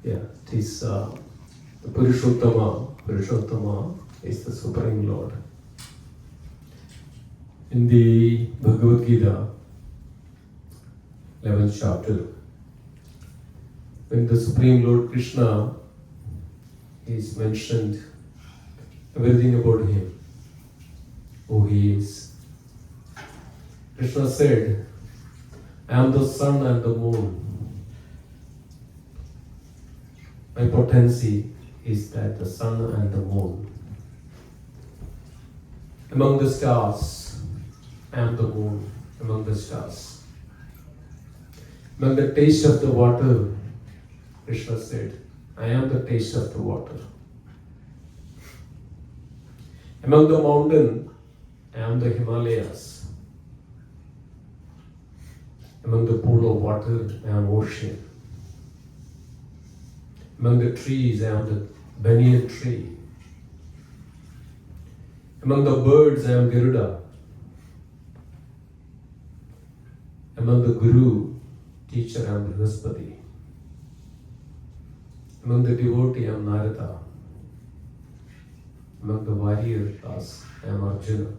Yeah, it is the Purushottama. Purushottama is the Supreme Lord. In the Bhagavad Gita, 11th chapter, when the Supreme Lord Krishna is mentioned, everything about him, who he is. Krishna said, I am the sun and the moon. My potency is that the sun and the moon. Among the stars, I am the moon among the stars. Among the taste of the water, Krishna said, I am the taste of the water. Among the mountain, I am the Himalayas. Among the pool of water, I am ocean. Among the trees, I am the banyan tree. Among the birds, I am Garuda. Among the guru, teacher, I am Brihaspati. Among the devotee, I am Narada. Among the warrior class, I am Arjuna.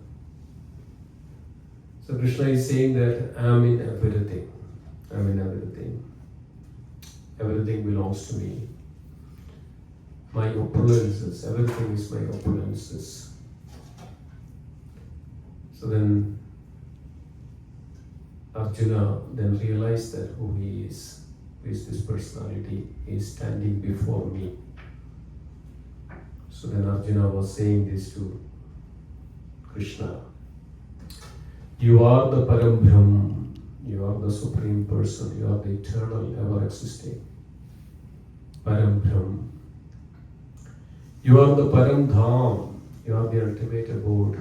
So Krishna is saying that I am in everything. I am in everything. Everything belongs to me. My opulences, everything is my opulences. So then Arjuna then realized that who he is this personality, is standing before me. So then Arjuna was saying this to Krishna. You are the Param Brahm, you are the Supreme Person, you are the eternal, ever-existing Param Brahm. You are the Param Dham, you are the ultimate abode.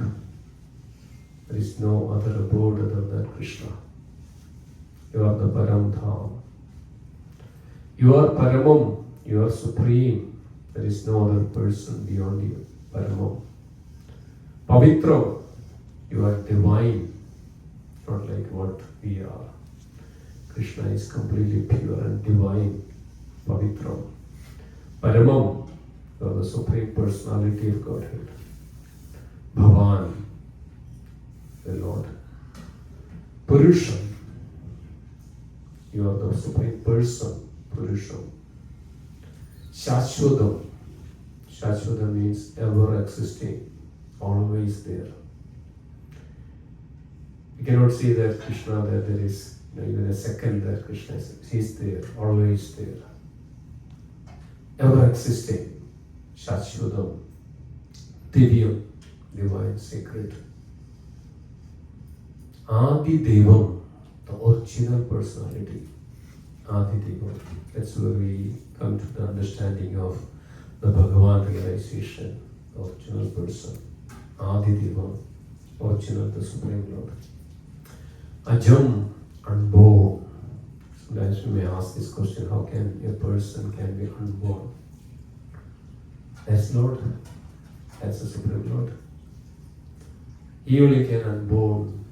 There is no other abode other than Krishna. You are the Param Dham. You are Paramam, you are supreme. There is no other person beyond you. Paramam. Pavitram, you are divine, not like what we are. Krishna is completely pure and divine. Pavitram. Paramam, you are the Supreme Personality of Godhead. Bhavan, the Lord. Purusham, you are the Supreme Person. Purusham. Shashvatam. Shashvatam means ever existing, always there. You cannot say that Krishna, that there is even a second that Krishna is. He's there, always there. Ever existing. Shashvatam. Divyam, divine, sacred. Adi Devam, the original personality. Adi Devam. That's where we come to the understanding of the Bhagavad realization, the original person. Adi Devam, original, the Supreme Lord. Ajam, unborn. Sometimes we may ask this question, how can a person can be unborn? That's Lord. That's the Supreme Lord. He only can unborn.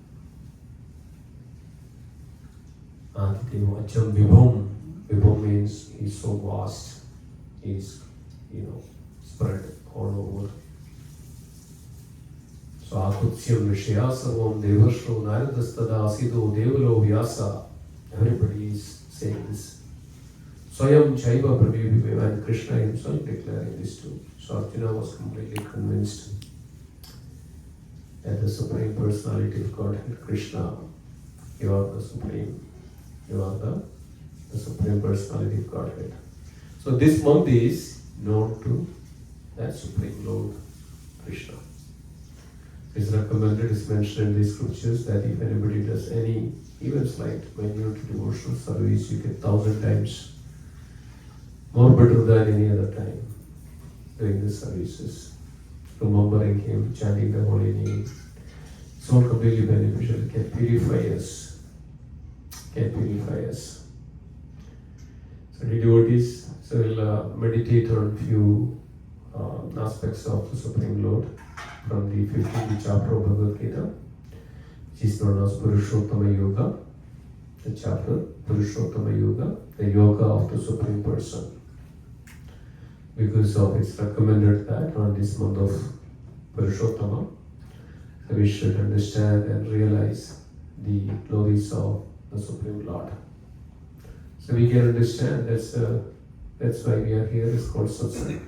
Adideva, Ajam Vibhum. Vibhum means he's so vast. He's, spread all over. So Akutyam Vishyasavam Devashro Naradastada Asido Devalo Vyasa. Everybody is saying this. Swayam Chaiva Prabhu and Krishna himself declaring this too. So Arjuna was completely convinced that the Supreme Personality of Godhead, Krishna, you are the Supreme. You are the Supreme Personality of Godhead. So this month is known to that Supreme Lord, Krishna. It's recommended, it's mentioned in the scriptures that if anybody does any, even slight, minute devotional service, you get 1,000 times more better than any other time doing the services. Remembering Him, chanting the holy name. It's all completely beneficial. It can purify us. Can purify us. So devotees, so we'll meditate on few aspects of the Supreme Lord from the 15th chapter of Bhagavad Gita, which is known as Purushottama Yoga. The chapter Purushottama Yoga, the yoga of the Supreme Person. because of it's recommended that on this month of Purushottama, so we should understand and realize the glories of the Supreme Lord. So we can understand that's why we are here. It's called satsang.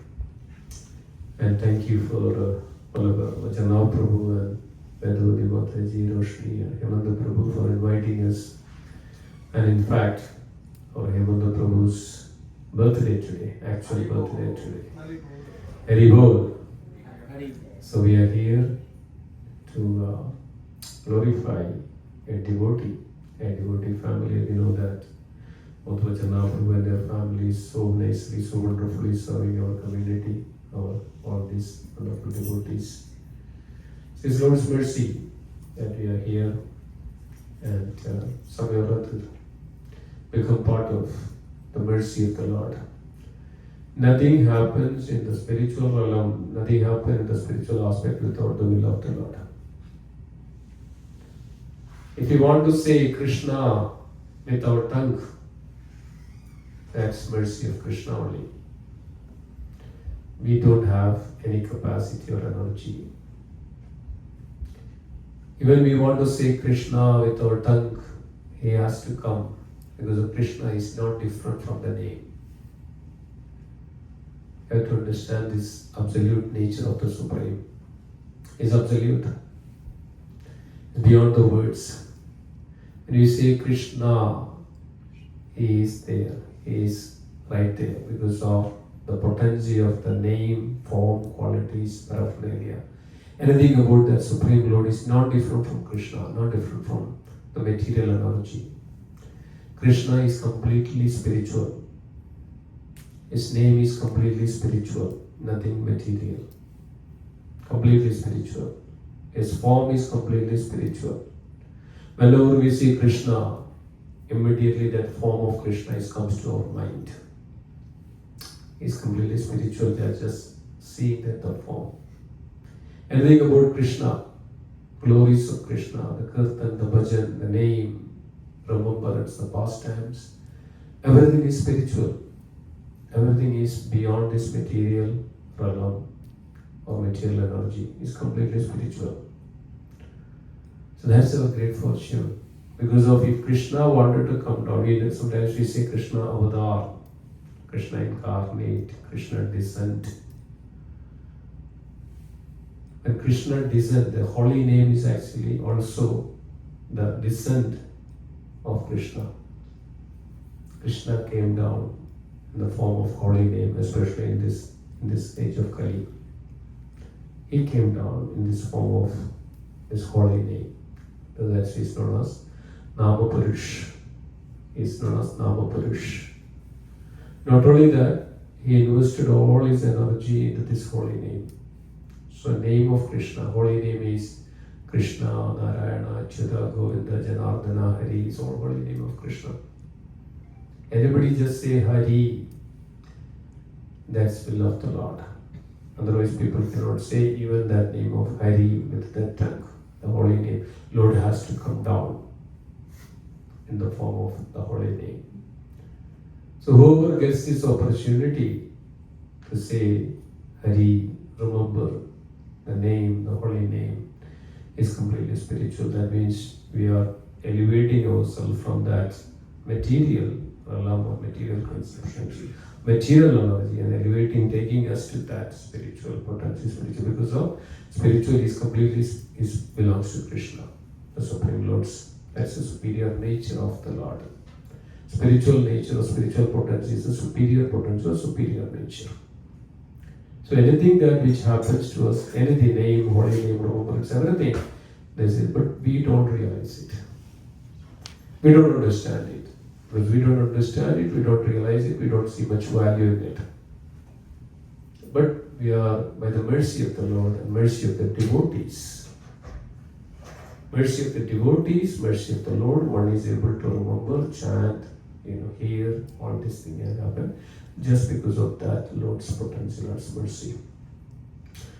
And thank you for Vajana Prabhu and Vedodi Mataji, Roshni and Hemanta Prabhu for inviting us. And in fact, for Hemanta Prabhu's birthday today, actual birthday today. Hari Bol. So we are here to glorify a devotee family. We know that both Vajana Prabhu and their families so nicely, so wonderfully serving our community, all these wonderful devotees. So it's Lord's mercy that we are here and somehow or other become part of the mercy of the Lord. Nothing happens in the spiritual realm, nothing happens in the spiritual aspect without the will of the Lord. If you want to say Krishna with our tongue, that's mercy of Krishna only. We don't have any capacity or energy. Even we want to say Krishna with our tongue, he has to come, because Krishna is not different from the name. You have to understand this absolute nature of the Supreme. It's absolute. It's beyond the words. When you say Krishna, he is there. He is right there because of the potency of the name, form, qualities, paraphernalia. Anything about that Supreme Lord is not different from Krishna, not different from the material energy. Krishna is completely spiritual. His name is completely spiritual, nothing material. Completely spiritual. His form is completely spiritual. Whenever we see Krishna, immediately that form of Krishna comes to our mind. He's completely spiritual, they are just seeing that the form. Anything about Krishna, glories of Krishna, the kirtan, the bhajan, the name, remembrance, the pastimes, everything is spiritual. Everything is beyond this material realm or material energy. It's completely spiritual. So that's our great fortune. Because of if Krishna wanted to come down, sometimes we say Krishna avatar, Krishna incarnate, Krishna descent. When Krishna descent, the holy name is actually also the descent of Krishna. Krishna came down in the form of holy name, especially in this age of Kali. He came down in this form of this holy name. So that's is known as Nama Purush. Is known as Nama Purush. Not only that, he invested all his energy into this holy name. So name of Krishna, holy name is Krishna, Narayana, Achyuta, Govinda, Janardana, Hari is all holy name of Krishna. Anybody just say Hari, that's will of the Lord. Otherwise people cannot say even that name of Hari with that tongue, the holy name. Lord has to come down in the form of the holy name. So whoever gets this opportunity to say Hari, remember the name, the holy name, is completely spiritual. That means we are elevating ourselves from that material realm or material conception, material energy, and elevating, taking us to that spiritual potency, spiritual, because of spiritual is completely belongs to Krishna, the Supreme Lord's. That's the superior nature of the Lord. Spiritual nature or spiritual potency is a superior potency or superior nature. So anything that which happens to us, anything, name, holy name, remembrance, everything, this is, but we don't realize it. We don't understand it. Because we don't understand it, we don't realize it, we don't see much value in it. But we are, by the mercy of the Lord and mercy of the devotees, mercy of the devotees, mercy of the Lord, one is able to remember, chant, hear, all these things have happened just because of that Lord's potency, Lord's mercy.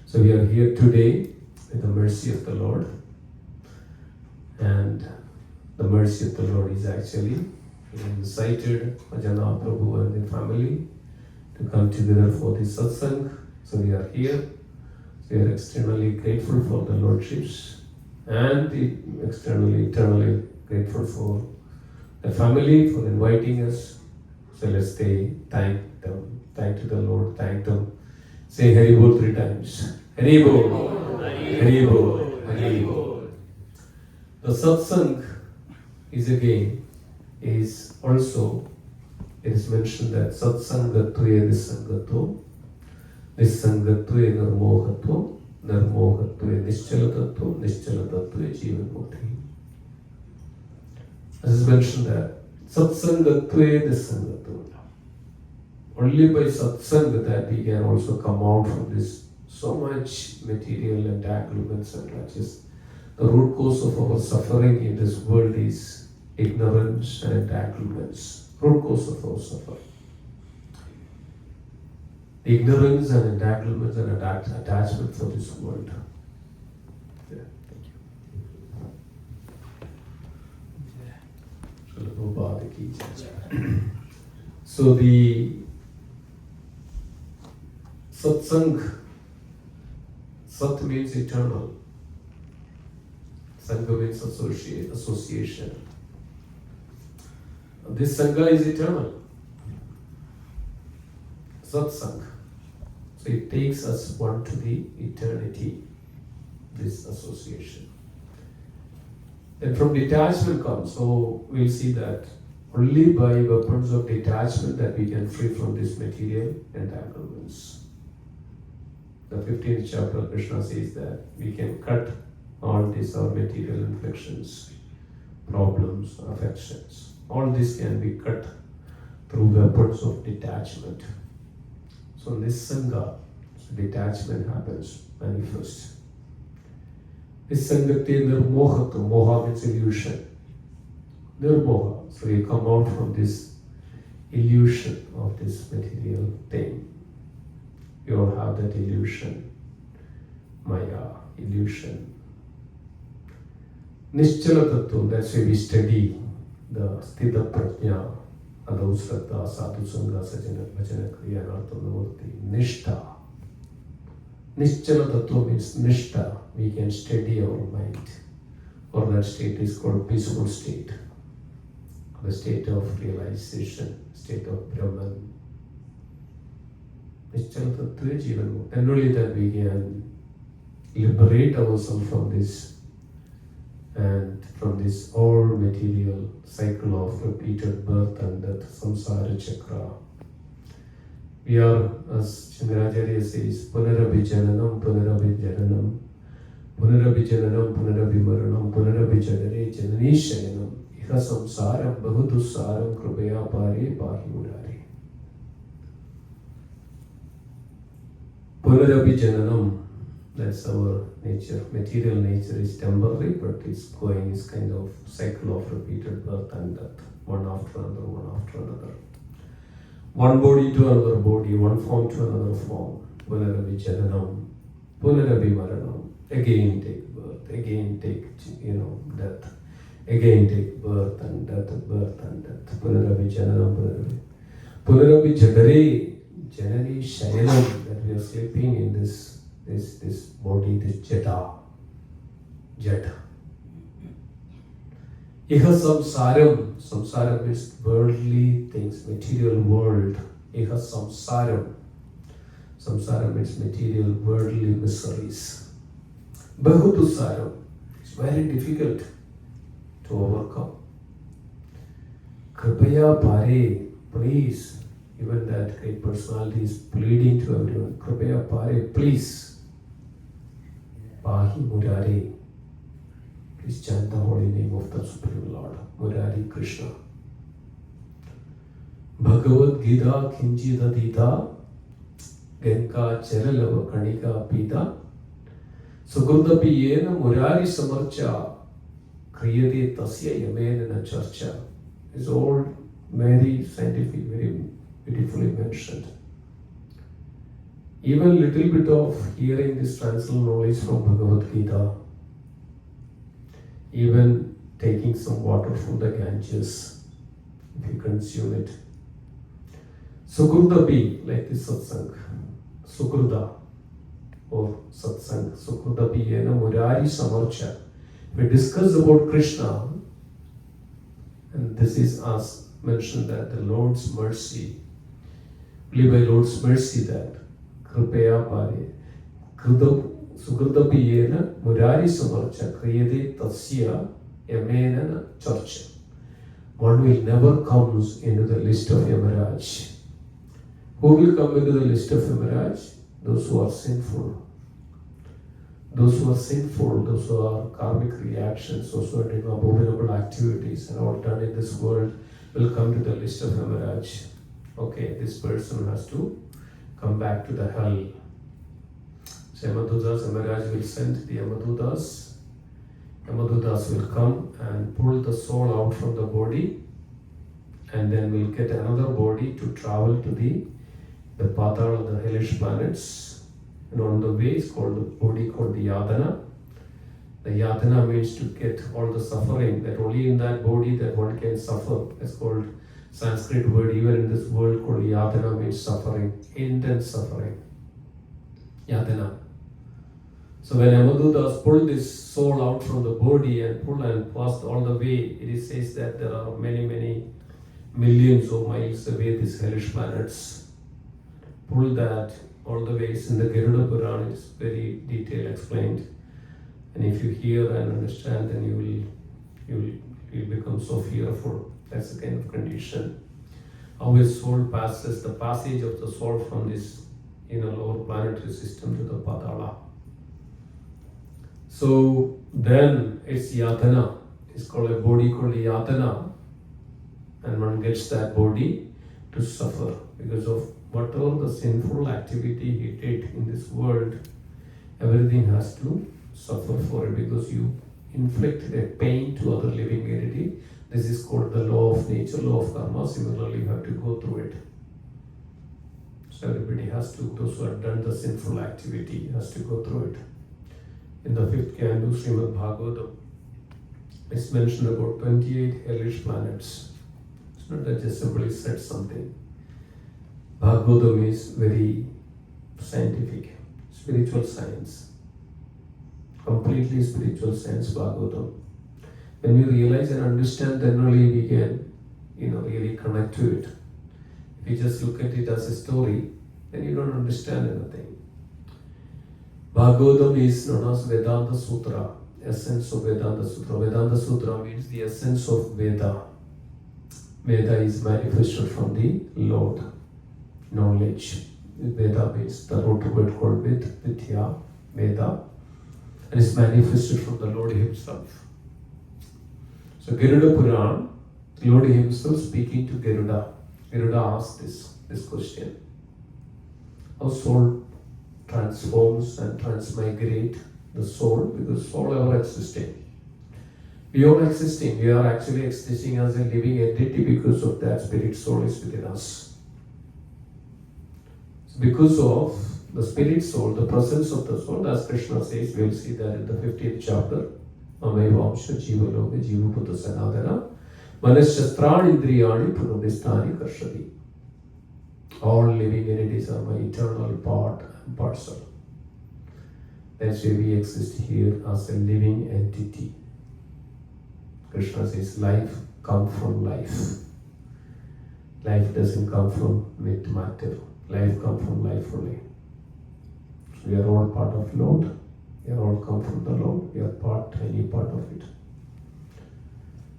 So we are here today with the mercy of the Lord, and the mercy of the Lord is actually incited Vajana Prabhu and their family to come together for this satsang. So we are here. We are externally grateful for the Lordships and externally, eternally grateful for the family for inviting us. So let's say thank them. Thank to the Lord. Thank them. Say Hari Bol 3 times. Hari Bol. Hari Bol. Hari Bol. The satsang is also, it is mentioned that satsangatve nisangato, nisangatve nirmohatva, nirmohatve nischalatatva, nischalatatva jivan mukti. As is mentioned that satsangatve nisangato. Only by satsang that we can also come out from this so much material entanglements and grudges. The root cause of our suffering in this world is ignorance and entanglements. Root cause of our suffering. Ignorance and entanglements and attachment for this world. Yeah, thank you. So the satsang, sat means eternal. Sangha means association. This Sangha is eternal. Satsang. So it takes us one to the eternity, this association. Then from detachment comes, so we'll see that only by weapons of detachment that we can free from this material entanglements. The 15th chapter of Krishna says that we can cut all these are material inflictions, problems, affections. All this can be cut through weapons of detachment. So in this Sangha, detachment happens, manifest. This Sangate nirmohata, moha means illusion. Nirmoha, so you come out from this illusion of this material thing. You don't have that illusion, maya, illusion. Nischala tattva, that's why we study the sthita prajna, adau sraddha, sadhu sangha, sajana, bhajana, kriya, nartha, navurti, nishtha. Nischala tattva means nishtha, we can steady our mind. Or that state is called peaceful state. The state of realization, state of Brahman. Nischala tattva jivan. And only that we can liberate ourselves from this and from this all material cycle of repeated birth and death, samsara chakra. We are, as Shankaracharya says, punarabhijananam, punarabhijananam, punarabhijananam, punarabhimaranam, punarabhijanare, jananishayanam, iha samsaram, bahudusaram, krupaya pare, pahi murare. Punarabhijananam, that's our nature. Material nature is temporary, but it's going, is kind of cycle of repeated birth and death, one after another, one after another. One body to another body, one form to another form. Punarabhijananam, punarabhimaranam. Again take birth, again take, death. Again take birth and death, Punarabhijananam, punarabhijadare, janani shayanam, that we are sleeping in this body, this jata. Iha samsaram, samsara means worldly things, material world. Iha samsaram, samsara means material worldly miseries. Bahudusaram, it's very difficult to overcome. Kripaya pare, please, even that great personality is pleading to everyone. Kripaya pare, please. Pahi Murari. Please chant the holy name of the Supreme Lord, Murari Krishna. Bhagavad Gita Kinchida Dita Genka Cheralava Kanika Pita Sugurdapi Yena Murari Samarcha Kriyati Tasya Yamena Charcha. It's all very scientific, very beautifully mentioned. Even little bit of hearing this transcendental knowledge from Bhagavad Gita, even taking some water from the Ganges, if you consume it. Sukrudapi, like this satsang, Sukruda or satsang, Sukrudapi yena murari samarcha. We discuss about Krishna, and this is as mentioned that the Lord's mercy, only by Lord's mercy that Kripaya Pare, Sukrudapi yena murari samarcha, kriyade tasya yamena charcha. One will never comes into the list of Yamaraj. Who will come into the list of Yamaraj? Those who are sinful. Those who are sinful, those who are karmic reactions, those who are doing abominable activities and all done in this world will come to the list of Yamaraj. Okay, this person has to come back to the hell. So Yamadutas, Yamaraj will send the Yamadutas. Yamadutas will come and pull the soul out from the body, and then we'll get another body to travel to the Patal, the hellish planets. And on the way is called the body called the Yadana. The Yadana means to get all the suffering, that only in that body that one can suffer. It's called Sanskrit word, even in this world called Yadana means suffering, intense suffering. Yadana. So when Yamadutas pull this soul out from the body and pull and pass all the way, it says that there are many, many millions of miles away these hellish planets. Pull that all the ways in the Garuda Purana, it's very detailed explained. And if you hear and understand, then you will become so fearful. That's the kind of condition. How a soul passes, the passage of the soul from this lower planetary system to the Patala. So then it's Yatana. It's called a body called Yatana, and one gets that body to suffer because of whatever the sinful activity he did in this world. Everything has to suffer for it because you inflicted a pain to other living entity. This is called the law of nature, law of karma. Similarly, you have to go through it. So everybody has to, those who have done the sinful activity has to go through it. In the 5th canto, Srimad Bhagavad, it's mentioned about 28 hellish planets. It's not that just simply said something. Bhagavad is very scientific, spiritual science. Completely spiritual science, Bhagavad. When we realize and understand, then only we can, really connect to it. If you just look at it as a story, then you don't understand anything. Bhagavatam is known as Vedanta Sutra, essence of Vedanta Sutra. Vedanta Sutra means the essence of Veda. Veda is manifested from the Lord, knowledge. Veda means the root word called Vidya, Veda, and is manifested from the Lord Himself. So Garuda Puran, the Lord Himself speaking to Garuda. Garuda asked this question. How soul transforms and transmigrate the soul, because soul ever existing. Beyond existing, we are actually existing as a living entity because of that spirit soul is within us. So because of the spirit soul, the presence of the soul, as Krishna says, we will see that in the 15th chapter, Amevamsha Jiva Loka Jiva Putta Sanadana Manaschastrani Indriyani Punadistani Karshadi. All living entities are my eternal part and parcel. That's why we exist here as a living entity. Krishna says life comes from life. Life doesn't come from matter. Life comes from life only. So we are all part of Lord. We are all come from the Lord. We are tiny part of it.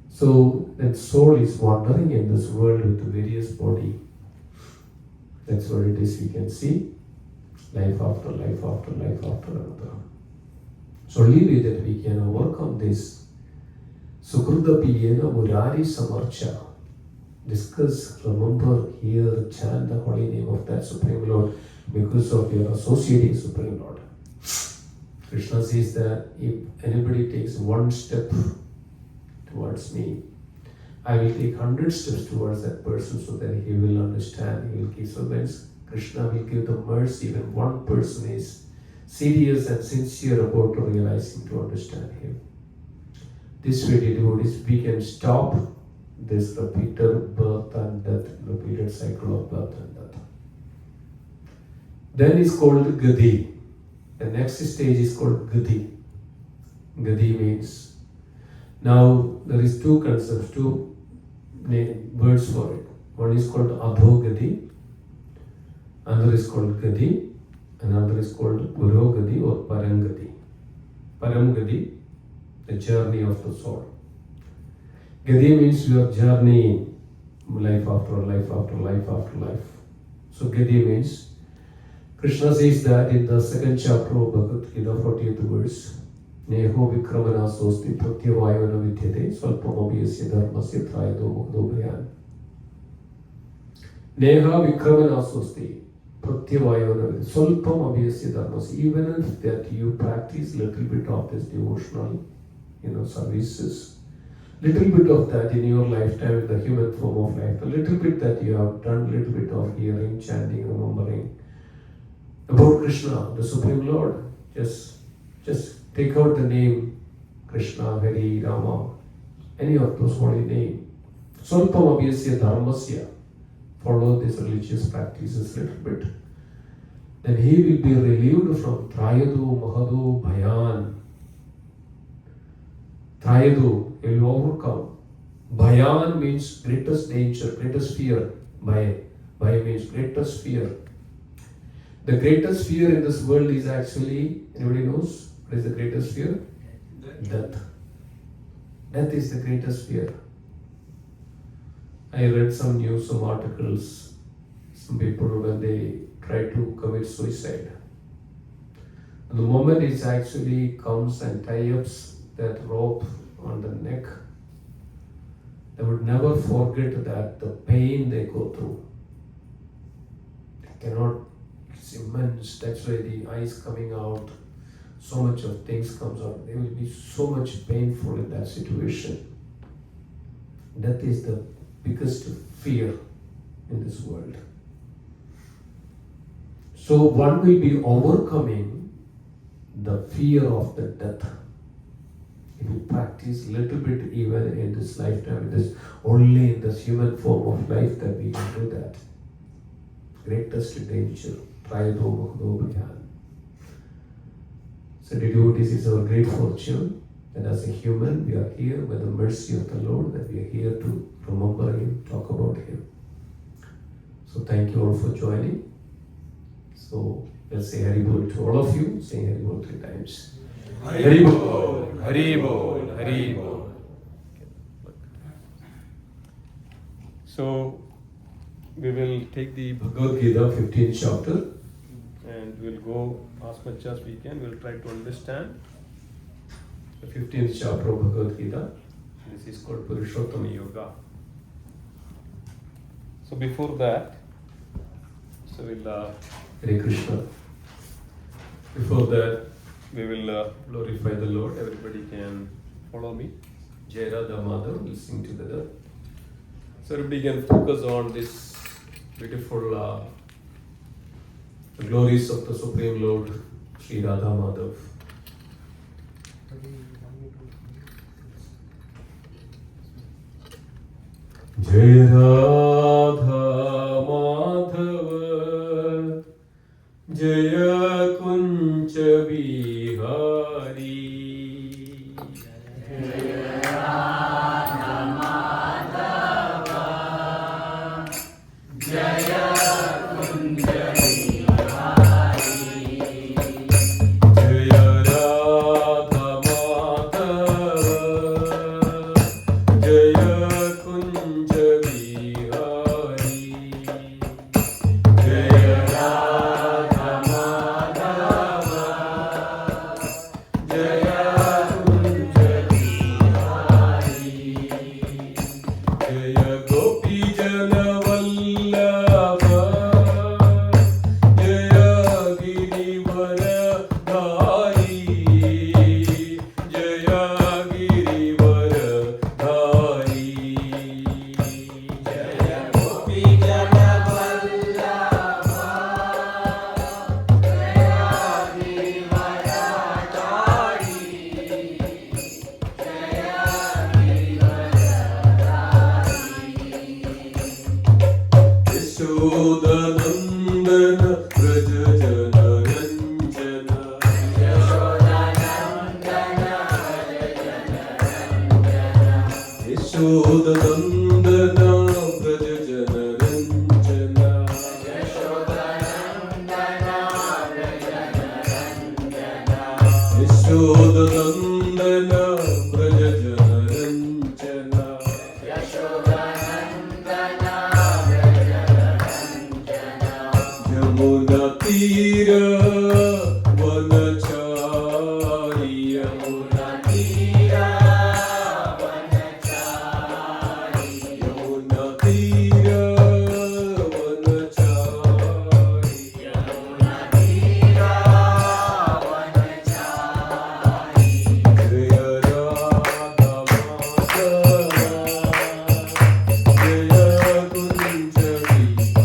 So that soul is wandering in this world with various body. That's what it is we can see. Life after life after life after another. So only way that we can overcome this. Sukrudapi yena murari samarcha. Discuss, remember, hear, chant the holy name of that Supreme Lord because of your associating Supreme Lord. Krishna says that if anybody takes one step towards me, I will take 100 steps towards that person so that he will understand, he will give. So when Krishna will give the mercy when one person is serious and sincere about realizing to understand him. This way, devotees, we can stop this repeated birth and death, repeated cycle of birth and death. Then is called Gati. The next stage is called Gati. Gati means, now there is two concepts, two words for it. One is called Adho Gati, another is called Gati, another is called Puro Gati or Parangati. Parangati, the journey of the soul. Gati means you are journeying life after life after life after life. So Gati means, Krishna says that in the second chapter of Bhagavad Gita, 40th verse, Neho vikramana sosti pratyavayana vidyate svalpamabhyasya dharmasya trayado mukhdobhayan. Neha vikramana sosti pratyavayana vidyate svalpamabhyasya dharmasya. Even if that you practice little bit of this devotional, services, little bit of that in your lifetime, in the human form of life, a little bit that you have done, little bit of hearing, chanting, remembering about Krishna, the Supreme Lord. Just take out the name Krishna, Hari, Rama, any of those holy names. Svalpam abhyasya dharmasya. Follow these religious practices a little bit. Then he will be relieved from Trayadu, Mahadu, Bhayan. Trayadu, he will overcome. Bhayan means greatest danger, greatest fear. Bhaya means greatest fear. The greatest fear in this world is actually, anybody knows what is the greatest fear? Death. Death is the greatest fear. I read some news, some articles, some people when they try to commit suicide. The moment it actually comes and tie up that rope on the neck, they would never forget that the pain they go through. They cannot. It's immense. That's why the eyes coming out, so much of things comes out. They will be so much painful in that situation. Death is the biggest fear in this world. So one will be overcoming the fear of the death. If you practice little bit even in this lifetime, only in this human form of life that we can do that. Greatest danger. So devotees, is our great fortune that as a human we are here by the mercy of the Lord, that we are here to remember Him, talk about Him. So thank you all for joining. So we'll say Hari Bol to all of you. Say Hari Bol 3 times. Hari Bol, Hari Bol, Hari Bol. So we will take the Bhagavad Gita 15th chapter and we'll go as much as we can. We'll try to understand the 15th chapter of Bhagavad Gita. This is called Purushottama Yoga. So before that, we'll Hare Krishna. Before that, we will glorify the Lord. Everybody can follow me. Jai Radha Madhav, we'll sing together. So everybody can focus on this beautiful the glories of the Supreme Lord, Sri Radha Madhav. Jai Radha Madhav, Jaya Kunja Bihari. Jaya Radha Madhava, Jaya Kunja Nandana Braja Yamuna तीर वनचारी यमुना तीर वनचारी यमुना तीर वनचारी यमुना तीर वनचारी जय राधा माधव जय कुंज बिहारी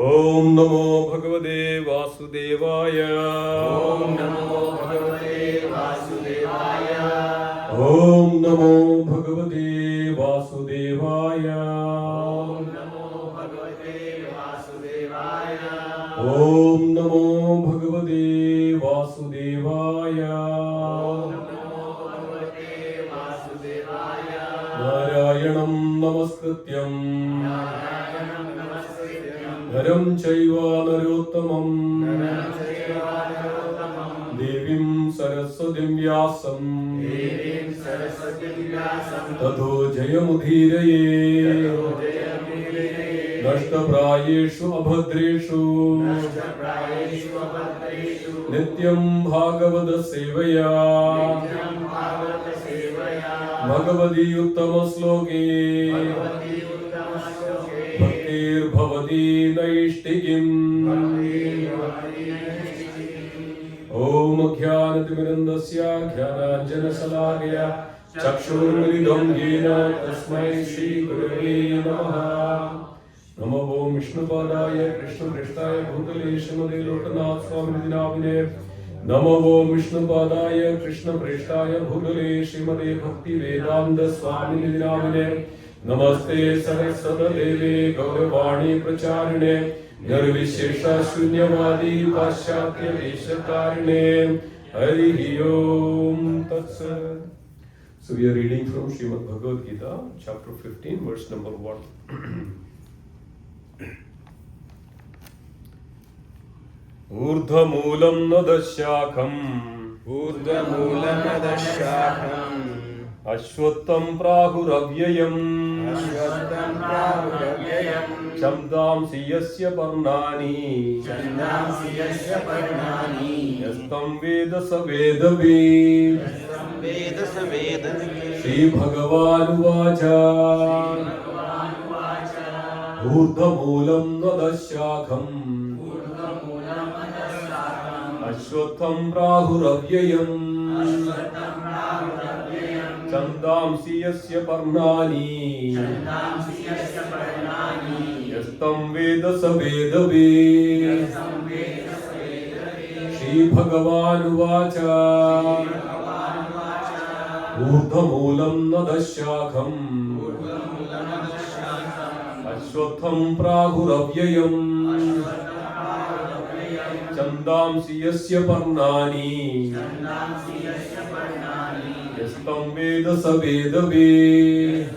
ओम नमो भगवते वासुदेवाय। ओम नमो भगवते वासुदेवाय। ओम नमो भगवते वासुदेवाय। ओम नमो भगवते वासुदेवाय। ओम नमो भगवते वासुदेवाय। ओम नमो भगवते वासुदेवाय। नारायणं नमस्कृत्यं नारायणं नमस्कृत्यं नरं चैव नरोत्तमं नरं चैव नरोत्तमं देवीं सरस्वतीं व्यासं देवीं सरस्वतीं व्यासं ततो जयमुदीरये ततो जयमुदीरये। नष्टप्रायेषु अभद्रेषु नष्टप्रायेषु अभद्रेषु नित्यं भागवत सेवया नित्यं भागवत सेवया भगवती उत्तम श्लोके भगवती उत्तमश्लोके भक्तिर्भवति नैष्ठिकीम् ॐ ज्ञानतिमिरन्दस्य ज्ञानाञ्जनशलाकया चक्षुरुन्मिलितं येन तस्मै श्रीगुरवे नमः। नमो ॐ विष्णुपादाय कृष्णपृष्ठाय भूतले श्रीमते लोकनाथ स्वामिनिधि नामिने। नमो ॐ विष्णुपादाय कृष्णपृष्ठाय भूतले श्रीमते भक्ति वेदांत स्वामिनिधि नामिने। नमस्ते सरस्वतदेवे गौरवाणी प्रचारिणे निर्विशेष शून्यवादी पाश्चात्य देशकारिणे। हरि ओम तत्सत्। So we are reading from Srimad Bhagavad Gita, chapter 15, verse number 1. ऊर्ध्वमूलं नदशाखम् ऊर्ध्वमूलमदशाखम् अश्वत्थं प्राहुरव्ययम् अश्वत्थं प्राहुरव्ययम् छन्दांसि यस्य पर्णानि छन्दांसि यस्य पर्णानि यस्तं वेद स वेदवित्। वेद स वेदवित्। श्रीभगवानुवाच ऊर्ध्वमूलं नदशाखम् अश्वत्थं प्राहुरव्ययम् छन्दांसि यस्य पर्णानि यस्तं वेद स वेदवित्। श्रीभगवानुवाच ऊर्ध्वमूलं नदशाखम् अश्वत्थं प्राहुरव्ययम् छन्दांसि यस्य पर्णानि यस्तं वेद स वेदवित्।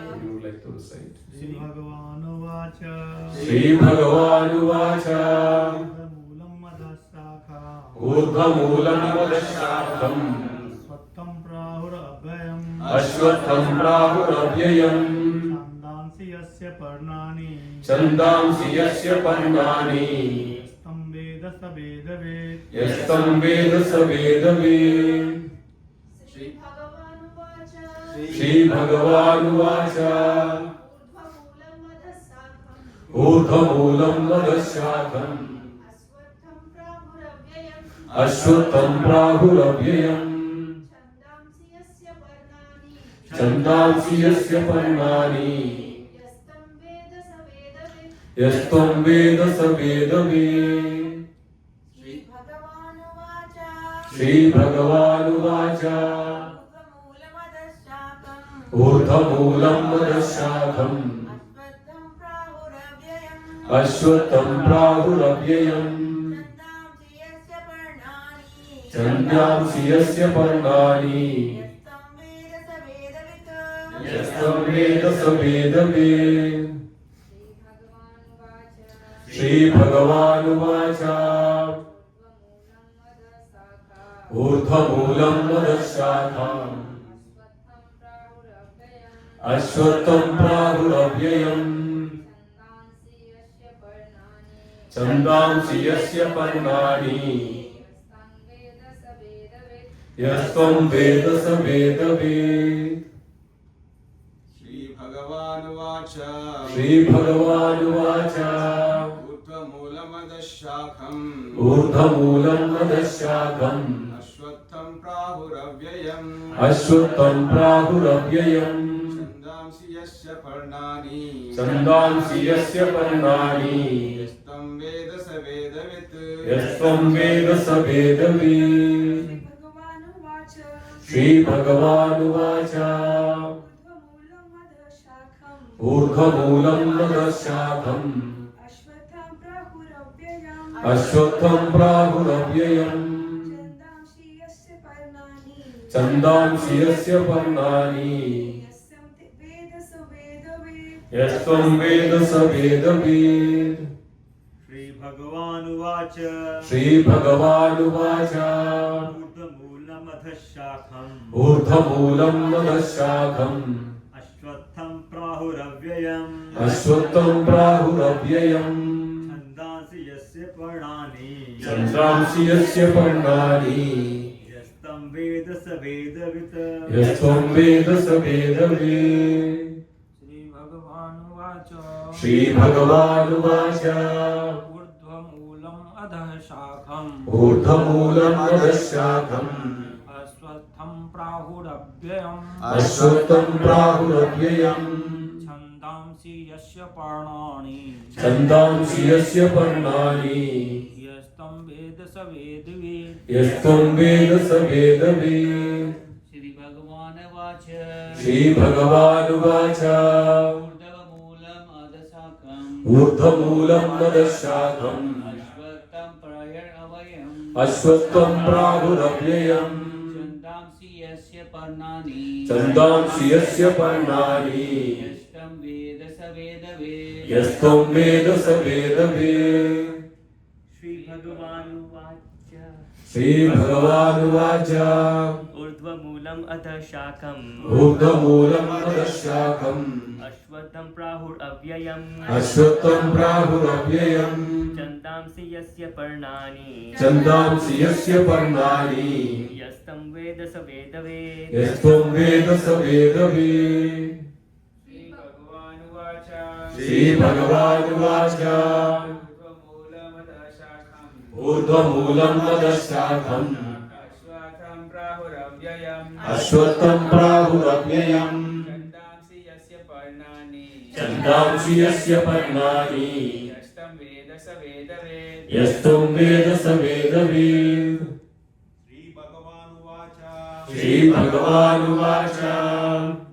Would you like to recite? श्रीभगवानुवाच श्रीभगवानुवाच मूलं मदशाखा ऊर्ध्वमूलं नदशाखम् स्वत्थं प्राहुरव्ययम् अश्वत्थं प्राहुरव्ययम् छन्दांसि यस्य पर्णानि छन्दांसि यस्य पर्णानि यस्तं वेद स वेदवेत्। यस्तं वेद स वेदवित्। श्रीभगवानुवाच ऊर्ध्वमूलं नदशाखम् अश्वत्थं प्राहुरव्ययम् छन्दांसि यस्य पर्णानि यस्तं वेद स वेदवित्। श्रीभगवानुवाच ऊर्ध्वमूलं नदशाखम् अश्वत्थं प्राहुरव्ययम् छन्दांसि यस्य पर्णानि यस्तं वेद स वेदवित्। श्रीभगवानुवाच ऊर्ध्वमूलं नदशाखम् अश्वत्थं प्राहुरव्ययम् छन्दांसि यस्य पर्णानि यस्तं वेद स वेदवित्। श्रीभगवानुवाच श्रीभगवानुवाच ऊर्ध्वमूलमदशाखम् ऊर्ध्वमूलं नदशाखम् अश्वत्थं प्राहुरव्ययम् अश्वत्थं प्राहुरव्ययम् छन्दांसि यस्य पर्णानि छन्दांसि यस्य पर्णानि यस्तं वेद स वेदवित्। यस्तं वेद स वेदवित्। श्रीभगवानुवाच ऊर्ध्वमूलं नदशाखम् अश्वत्थं प्राहुरव्ययम् छन्दांसि यस्य पर्णानि यस्तं वेद स वेदवित्। श्रीभगवानुवाच श्रीभगवानुवाच ऊर्ध्वमूलं नदशाखम् अश्वत्थं प्राहुरव्ययम् अश्वत्थं प्राहुरव्ययम् छन्दांसि यस्य पर्णानि छन्दांसि यस्य पर्णानि यस्तं वेद स वेदवित् यस्त्वं वेद स वेदवित् श्रीभगवानुवाच श्रीभगवानुवाच ऊर्ध्वमूलम् अधः शाखम् ऊर्ध्वमूलम् अधः शाखम् अश्वत्थं प्राहुरव्ययम् अश्वत्थं प्राहुरव्ययम् छन्दांसि यस्य पर्णानि छन्दांसि यस्य पर्णानि यस्तं वेद स वेदवित् यस्त्वं वेद स वेदवित् श्रीभगवानुवाच श्रीभगवानुवाच ऊर्ध्वमूलम् अधः शाखम् ऊर्ध्वमूलम् अधः शाखम् अश्वत्थं प्राहुरव्ययम् अश्वत्थं प्राहुरव्ययम् छन्दांसि यस्य पर्णानि छन्दांसि यस्य पर्णानि यस्तं वेद स वेदवित् यस्त्वं वेद स वेदवित् श्रीभगवानुवाच श्रीभगवानुवाच ऊर्ध्वमूलम् अधः शाखम् ऊर्ध्वमूलम् अधः शाखम् अश्वत्थं प्राहुरव्ययम् अश्वत्थं प्राहुरव्ययम् छन्दांसि यस्य पर्णानि छन्दांसि यस्य पर्णानि यस्तं वेद स वेदवेत् यस्त्वं वेद स वेदवित् श्रीभगवानुवाच श्रीभगवानुवाच ऊर्ध्वमूलमधः शाखम् ऊर्ध्वमूलम् अधः शाखम् अश्वत्थं प्राहुरव्ययम् अश्वत्थं प्राहुरव्ययम् छन्दांसि यस्य पर्णानि छन्दांसि यस्य पर्णानि यस्तं वेद स वेदवित् यस्त्वं वेद स वेदवित् श्रीभगवानुवाच श्रीभगवानुवाच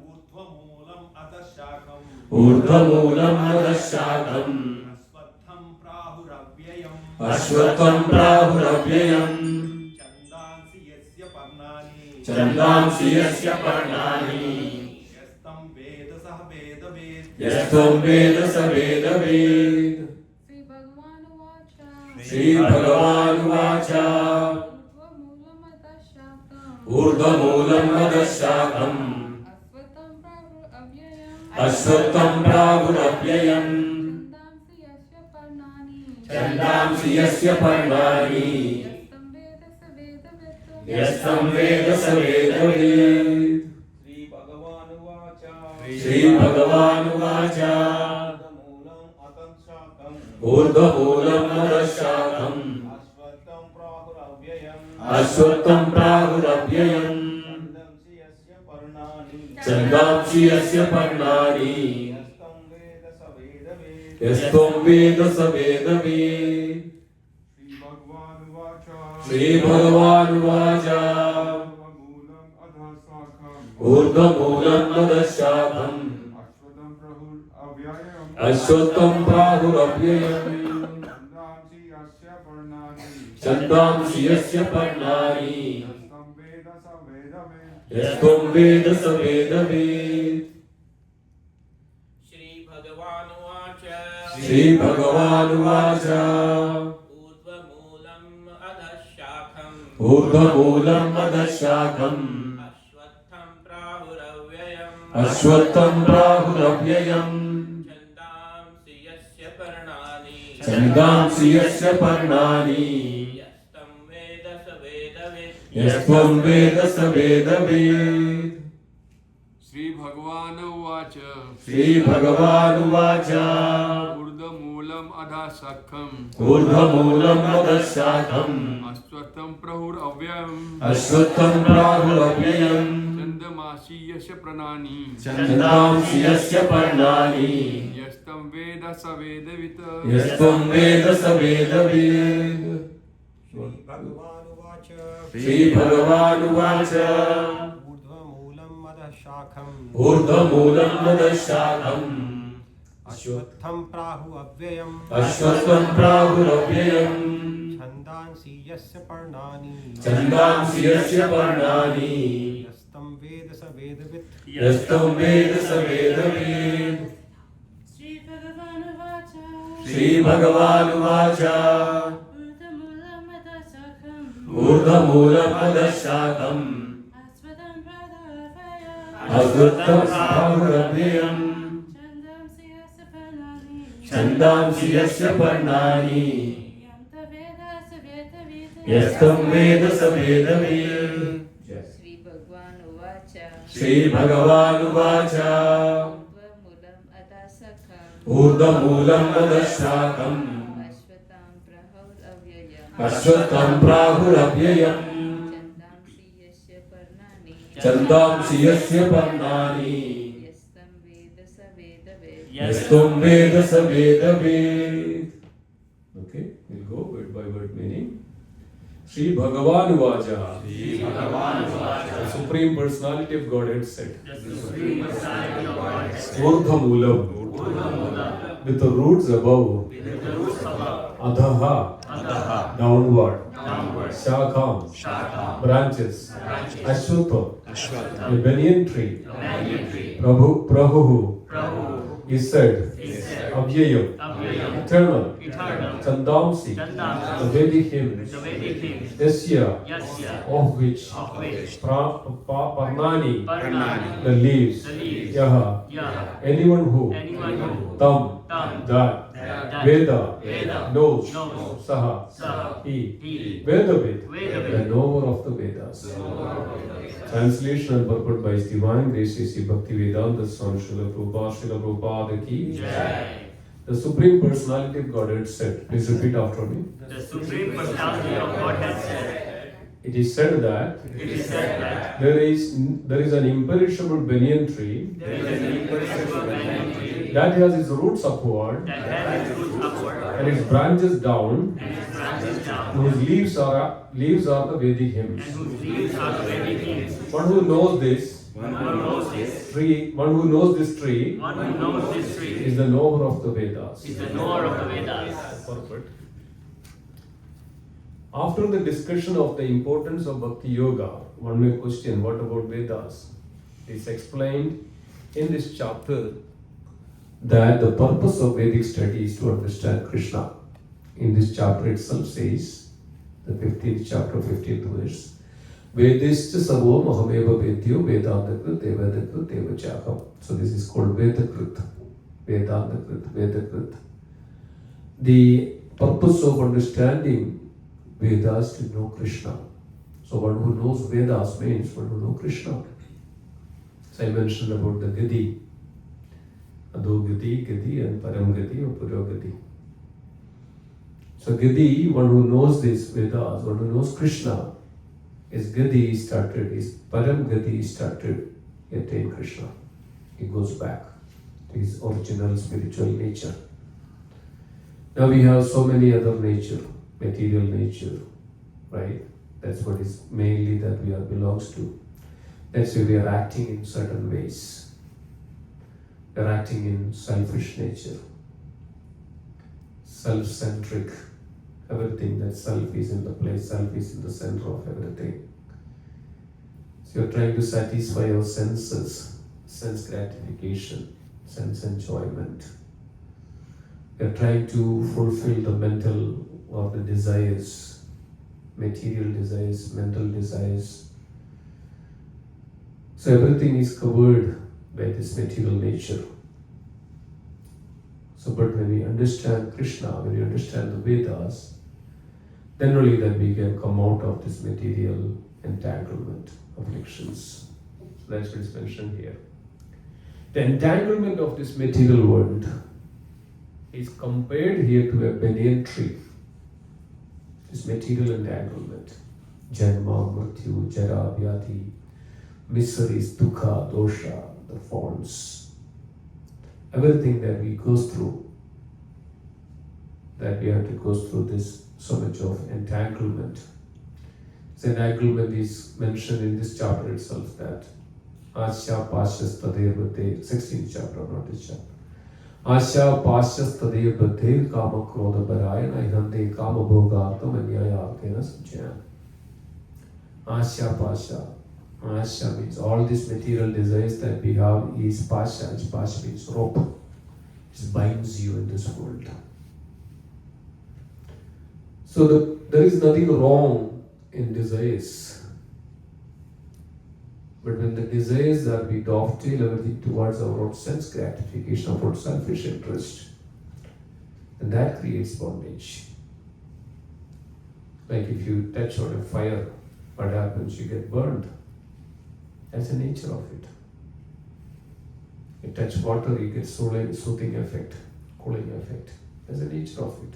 ऊर्ध्वमूलम् अधः शाखम् ऊर्ध्वमूलम् अधः शाखम् अश्वत्थं प्राहुरव्ययम् अश्वत्थं प्राहुरव्ययम् छन्दांसि यस्य पर्णानि छन्दांसि यस्य पर्णानि यस्तं वेद सः वेदवेत् यस्त्वं वेद स वेदवित् श्रीभगवानुवाच ऊर्ध्वमूलम् अधः शाखम् अश्वत्थं प्राहुरव्ययम् छन्दांसि यस्य पर्णानि यस्तं वेद स वेदवित् श्रीभगवानुवाच ऊर्ध्वमूलम् अधः शाखम् अश्वत्थं प्राहुरव्ययम् छन्दांसि यस्य पर्णानि यस्त्वं वेद स वेदवित् श्रीभगवानुवाच ऊर्ध्वमूलम् अधः शाखम् अश्वत्थं प्राहुरव्ययम् छन्दांसि यस्य पर्णानि यस्त्वं वेद स वेदवित् श्रीभगवानुवाच श्रीभगवानुवाच ऊर्ध्वमूलम् अधः शाखम् ऊर्ध्वमूलम् अधः शाखम् अश्वत्थं प्राहुरव्ययम् अश्वत्थं प्राहुरव्ययम् छन्दांसि यस्य पर्णानि छन्दांसि यस्य पर्णानि यस्तं वेद स वेदवित् यस्त्वं वेद स वेदवित् श्रीभगवानुवाच श्रीभगवानुवाच ऊर्ध्वमूलम् अधः शाखम् ऊर्ध्वमूलम् अधः शाखम् अश्वत्थं प्राहुरव्ययम् अश्वत्थं प्राहुरव्ययम् छन्दमासि यस्य पर्णानि छन्दांसि यस्य पर्णानि यस्तं वेद स वेदवित् यस्त्वं वेद स वेदवित् श्रीभगवानुवाच श्रीभगवानुवाच ऊर्ध्वमूलम् अधः शाखम् ऊर्ध्वमूलम् अधः शाखम् अश्वत्थं प्राहुरव्ययम् अश्वत्थं प्राहुरव्ययम् छन्दांसि यस्य पर्णानि छन्दांसि यस्य पर्णानि यस्तं वेद स वेदवित् यस्त्वं वेद स वेदवित् श्रीभगवानुवाच ऊर्ध्वमूलम् अधः शाखम् अश्वत्थं प्राहुरव्ययम् छन्दांसि यस्य पर्णानि यस्तं वेद स वेदवित् श्रीभगवानुवाच ऊर्ध्वमूलम् अधःशाखम् अश्वत्थं प्राहुरव्ययम् छन्दांसि यस्य पर्णानि यस्तं वेद स वेदवेत्. Okay, we'll go word by word meaning. Sri Bhagavan Vacha, the Supreme Personality of Godhead said, Urdhvamulam, with the roots above, Adhaha, downward, Shakham, branches, Ashwatha, a banyan tree, Prabhu, is said, Avyayam, eternal, Chandamsi, the Vedic hymns, Yasya, of which, Parnani, the leaves, Yaha, anyone who, Tam, that, Veda, knows, Saha, he, Vedavid, the knower of the Vedas. Translation and purport by His Divine Grace Sri Bhakti Vedanta Swami Srila Prabhupada ki Jai. The Supreme Personality of Godhead said, please repeat after me. The Supreme Personality of Godhead said, It is said that there is an imperishable banyan tree that has its roots upward and its branches down, whose leaves are the Vedic hymns. One who knows this tree is the knower of the Vedas. Perfect. After the discussion of the importance of Bhakti Yoga, one may question, what about Vedas? It's explained in this chapter that the purpose of Vedic study is to understand Krishna. In this chapter itself says, the 15th chapter, 15th verse, Vedischa sarvam ahameva vedyo vedantakrit devadakrit devachakam. So this is called Vedakrit, Vedantakrit, Vedakrit. The purpose of understanding Vedas to know Krishna. So one who knows Vedas means one who knows Krishna. So I mentioned about the Gati, Adogati, Gati and Paramgati or Puragati. So Gati, one who knows this Vedas, one who knows Krishna, his Gati is started, his Paramgati is started, he attained Krishna. He goes back to his original spiritual nature. Now we have so many other nature, material nature, right? That's what is mainly that we are belongs to. That's why we are acting in certain ways. We are acting in selfish nature, self-centric. Everything that self is in the place, self is in the center of everything. So you're trying to satisfy your senses, sense gratification, sense enjoyment. You're trying to fulfill the mental or the desires, material desires, mental desires. So everything is covered by this material nature. So, but when we understand Krishna, when we understand the Vedas, then only that we can come out of this material entanglement, afflictions. So that's what is mentioned here. The entanglement of this material world is compared here to a banyan tree. This material entanglement, Janma, Mrityu, Jara, Vyadhi, miseries, dukkha, dosha, the forms, everything that we go through, that we have to go through this so much of entanglement. This entanglement is mentioned in this chapter itself, that Asya Pashyas Tadev Bhate, 16th chapter, not this chapter. Asya Pashyas Tadev Bhate Kama Krodha Baraya Naihande Kama Bhogatam Anyaya Arkena Sanchayana. Asya Pasya. Asya means all these material desires that we have is Pasya. Pasya means rope. It binds you in this world. So there is nothing wrong in desires. But when the desires are we dovetail everything towards our own sense gratification, our own selfish interest, then that creates bondage. Like if you touch on a fire, what happens? You get burned. That's the nature of it. You touch water, you get soothing effect, cooling effect. That's the nature of it.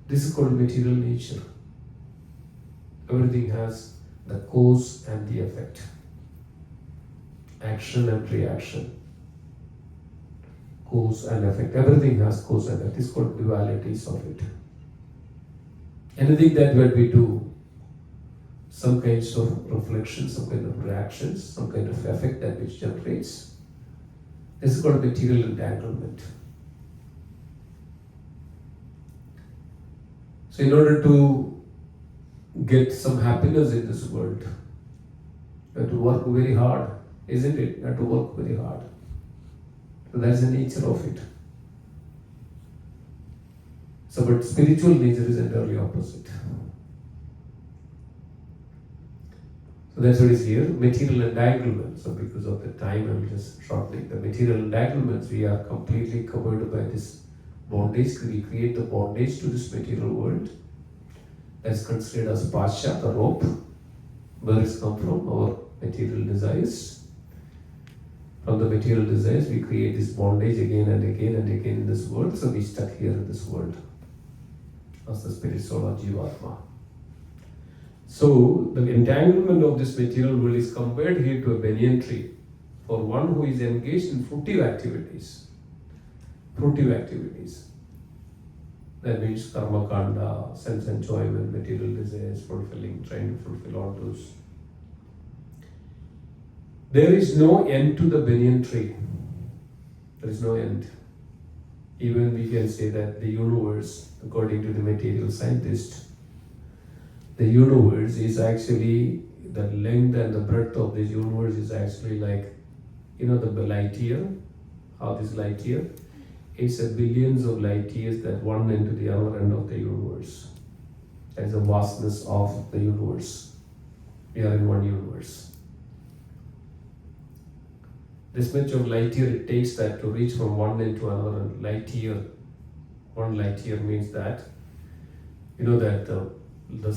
This is called material nature. Everything has the cause and the effect. Action and reaction. Cause and effect. Everything has cause and effect. It's called dualities of it. Anything that what we do, some kinds of reflection, some kind of reactions, some kind of effect that which generates. This is called material entanglement. So in order to get some happiness in this world, you have to work very hard, isn't it? You have to work very hard. So that's the nature of it. So but spiritual nature is entirely opposite. So that's what is here, material entanglement. So because of the time, I'm just shortening. The material entanglements, we are completely covered by this bondage. We create the bondage to this material world. That's considered as pasha, the rope. Where it's come from? Our material desires. From the material desires, we create this bondage again and again and again in this world. So we stuck here in this world as the spirit soul of Jivatma. So the entanglement of this material world is compared here to a banyan tree for one who is engaged in fruitive activities. Fruitive activities. That means karma kanda, sense enjoyment, material desires, fulfilling, trying to fulfill all those. There is no end to the banyan tree. There is no end. Even we can say that the universe, according to the material scientist, the universe is actually, the length and the breadth of this universe is actually like, the light year, how this light year, it's a billions of light years that one end to the other end of the universe. That is the vastness of the universe. We are in one universe. This much of light year it takes that to reach from one end to another light year. One light year means that, that the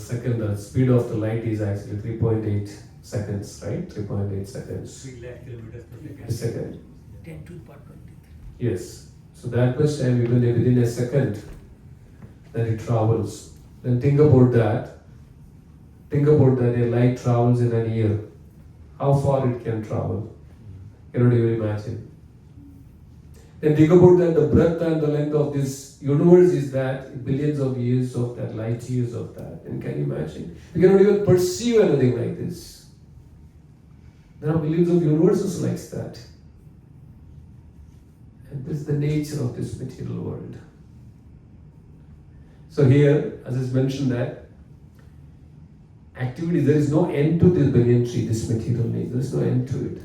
speed of the light is actually 3.8 seconds, right? 3.8 seconds. 3 lakh kilometers per A second. 10 to the power 23. Yes. So that much time, even within a second, that it travels. Then think about that. Think about that a light travels in a year. How far it can travel? Cannot even imagine. Then think about that the breadth and the length of this universe is that billions of years of that, light years of that. And can you imagine? You cannot even perceive anything like this. There are billions of universes like that. And this is the nature of this material world. So here, as is mentioned that activity, there is no end to this banyan tree, this material nature. There is no end to it.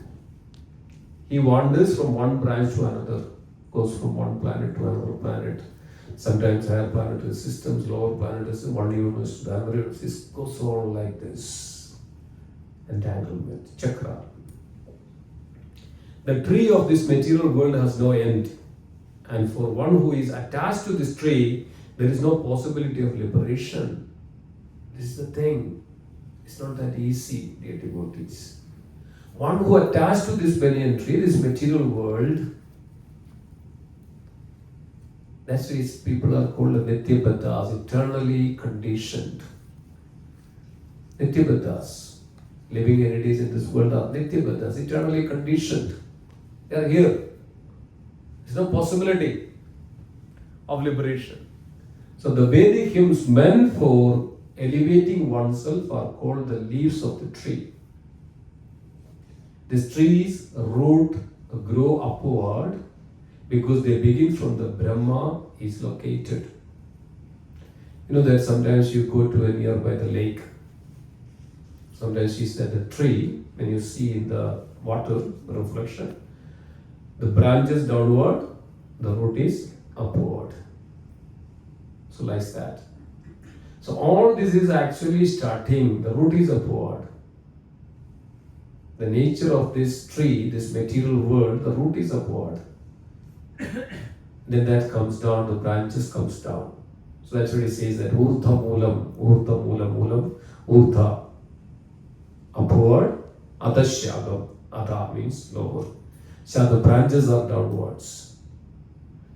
He wanders from one branch to another, goes from one planet to another planet. Sometimes higher planetary systems, lower planets, one universe to the other universe. It goes on like this. Entanglement, chakra. The tree of this material world has no end. And for one who is attached to this tree, there is no possibility of liberation. This is the thing. It's not that easy, dear devotees. One who attached to this banyan tree, this material world, that's why people are called Nityabaddhas, eternally conditioned. Nityabaddhas, living entities in this world are Nityabaddhas, eternally conditioned. They are here. There's no possibility of liberation. So the Vedic hymns meant for elevating oneself are called the leaves of the tree. These trees root grow upward because they begin from the Brahma is located. You know that sometimes you go to a nearby the lake. Sometimes you see that the tree, when you see in the water, the reflection, the branches downward, the root is upward. So like that. So all this is actually starting, the root is upward. The nature of this tree, this material world, the root is upward. Then that comes down, the branches comes down. So that's what it says that Urdha Moolam, Urdha Moolam, Moolam, Urdha, upward, Adashagam. Ada means lower. So the branches are downwards.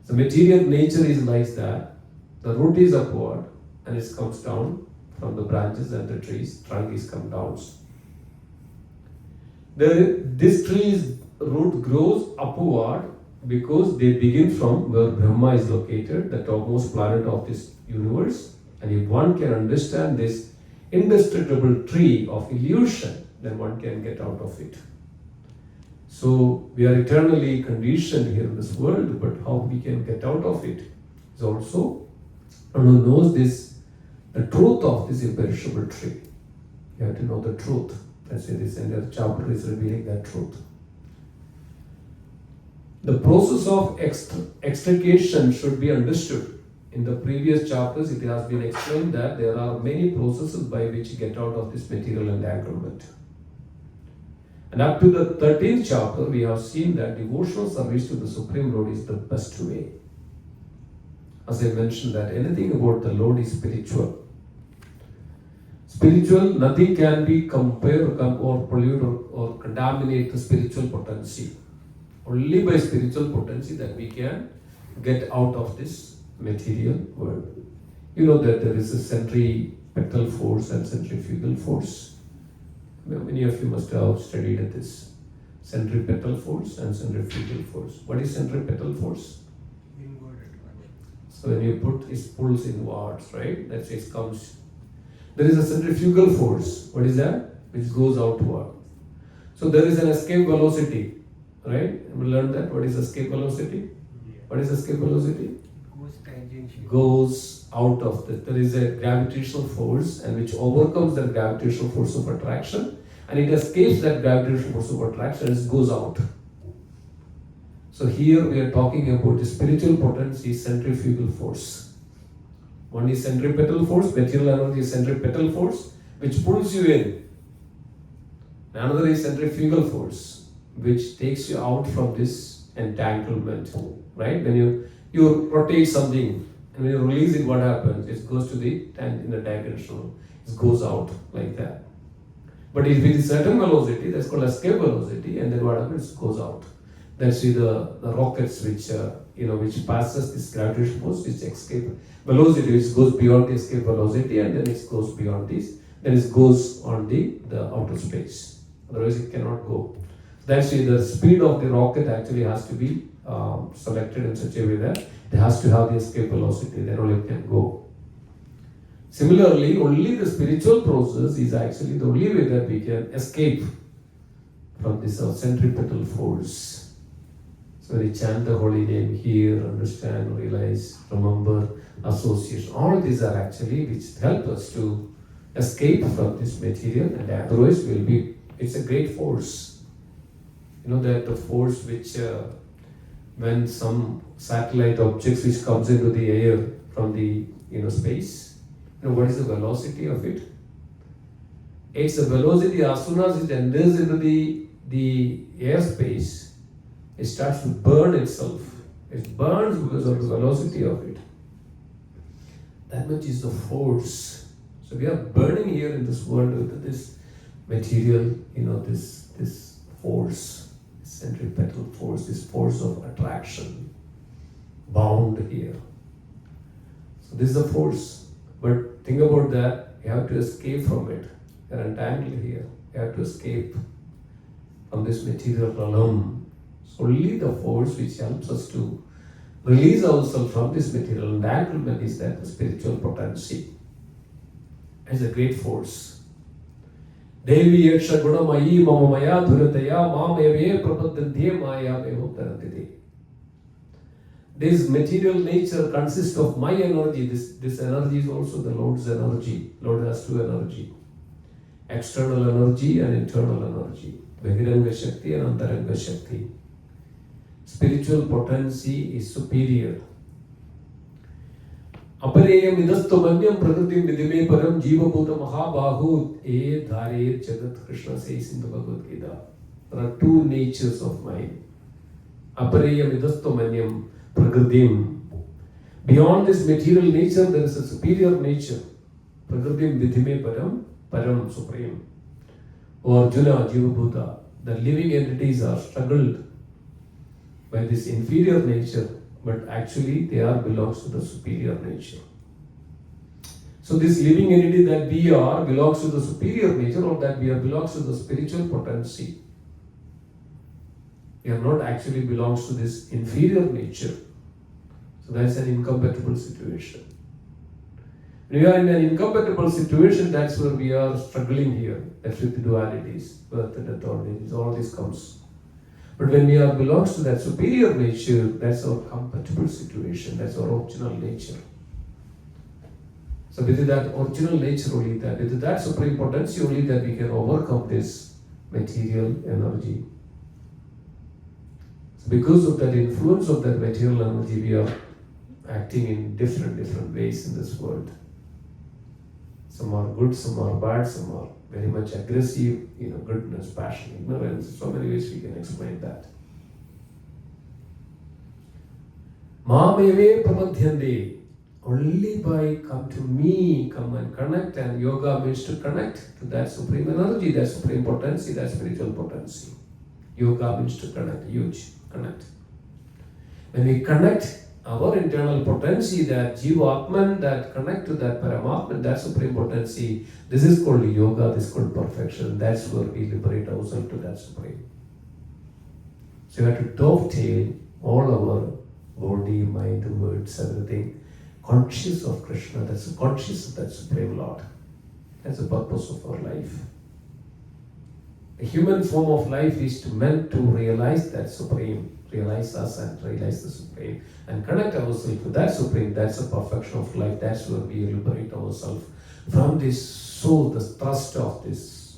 The material nature is like that. The root is upward and it comes down from the branches and the trees. Trunk is come down. This tree's root grows upward because they begin from where Brahma is located, the topmost planet of this universe. And if one can understand this indestructible tree of illusion, then one can get out of it. So we are eternally conditioned here in this world, but how we can get out of it is also one who knows this, the truth of this imperishable tree. You have to know the truth. That's why this entire chapter is revealing that truth. The process of extrication should be understood. In the previous chapters, it has been explained that there are many processes by which you get out of this material entanglement. And up to the 13th chapter, we have seen that devotional service to the Supreme Lord is the best way. As I mentioned, that anything about the Lord is spiritual. Spiritual, nothing can be compared or pollute or contaminate the spiritual potency. Only by spiritual potency that we can get out of this material world. You know that there is a centripetal force and centrifugal force. Many of you must have studied this. Centripetal force and centrifugal force. What is centripetal force? So when you put it pulls inwards, right? That's it comes. There is a centrifugal force. What is that? Which goes outward. So there is an escape velocity, right? We learned that. What is escape velocity? What is escape velocity? Goes out of the. There is a gravitational force and which overcomes that gravitational force of attraction and it escapes that gravitational force of attraction and it goes out. So here we are talking about the spiritual potency centrifugal force. One is centripetal force, material energy is centripetal force, which pulls you in. Another is centrifugal force, which takes you out from this entanglement. Right? When you rotate something and when you release it, what happens? It goes to the in the dimensional. It goes out like that. But if it is certain velocity, that's called escape velocity, and then what happens? It goes out. That's the rockets which which passes this gravitational force, which escape velocity, which goes beyond the escape velocity, and then it goes beyond this. Then it goes on the outer space. Otherwise, it cannot go. That's why the speed of the rocket actually has to be selected in such a way that it has to have the escape velocity. Then only it can go. Similarly, only the spiritual process is actually the only way that we can escape from this centripetal force. So when we chant the holy name, hear, understand, realize, remember, association, all these are actually which help us to escape from this material, and otherwise it's a great force. You know that the force which when some satellite objects which comes into the air from the space, what is the velocity of it? It's a velocity as soon as it enters into the airspace, it starts to burn itself. It burns because of the velocity of it. That much is the force. So we are burning here in this world with this material, this force, this centripetal force, this force of attraction, bound here. So this is the force. But think about that, you have to escape from it. You are entangled here. You have to escape from this material realm. So only the force which helps us to release ourselves from this material entanglement is that the spiritual potency. It's a great force. Devi yaksha gunamayi mama maya dhurataya mameve prapadantye maya evottarantite. This material nature consists of my energy. This energy is also the Lord's energy. Lord has two energy. External energy and internal energy. Bahiranga Shakti and Antaranga Shakti. Spiritual potency is superior. Apareyam idastamanyam prakritim vidime param jiva bhuta mahabahu e dhare jagat. Krishna says in the Bhagavad Gita. There are two natures of mind. Apareyam idastamanyam prakritim. Beyond this material nature, there is a superior nature. Prakritim vidime param, param supreme. or Arjuna, Jiva, Bhuta, the living entities are struggled by this inferior nature, but actually they are belongs to the superior nature. So this living entity that we are belongs to the superior nature, or that we are belongs to the spiritual potency. We are not actually belongs to this inferior nature. So that's an incompatible situation. When we are in an incompatible situation, that's where we are struggling here. That's with the dualities, birth and death, all this comes. But when we are belongs to that superior nature, that's our compatible situation, that's our original nature. So with that original nature only, that with that supreme potency only, that we can overcome this material energy. So because of that influence of that material energy, we are acting in different ways in this world. Some are good, some are bad, some are very much aggressive, goodness, passion, ignorance. So many ways we can explain that. Mameve pramadhyande. Only by come to me, come and connect, and yoga means to connect to that supreme energy, that supreme potency, that spiritual potency. Yoga means to connect, huge, connect. When we connect our internal potency, that Jiva Atman, that connect to that Paramatman, that supreme potency, this is called yoga, this is called perfection. That's where we liberate ourselves to that supreme. So we have to dovetail all our body, mind, words, everything, conscious of Krishna, that's conscious of that Supreme Lord. That's the purpose of our life. The human form of life is meant to realize that Supreme, realize us and realize the Supreme, and connect ourselves to that Supreme. That's the perfection of life. That's where we liberate ourselves from this soul, the thrust of this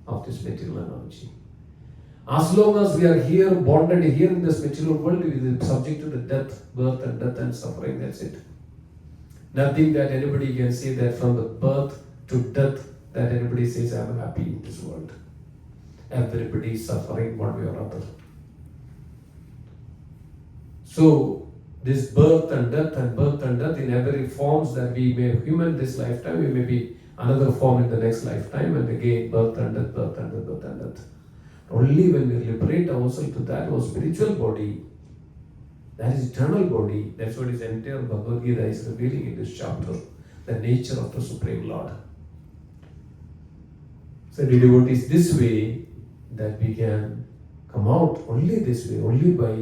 material energy. As long as we are here, bonded here in this material world, we are subject to the birth and suffering. That's it. Nothing that anybody can say that from the birth to death that anybody says I'm happy in this world. Everybody is suffering one way or other. So this birth and death in every forms that we may human this lifetime, we may be another form in the next lifetime, and again birth and death. Only when we liberate ourselves to that our spiritual body, that is eternal body, that's what is entire Bhagavad Gita is revealing in this chapter, the nature of the Supreme Lord. So the devotees this way that we can come out only this way, only by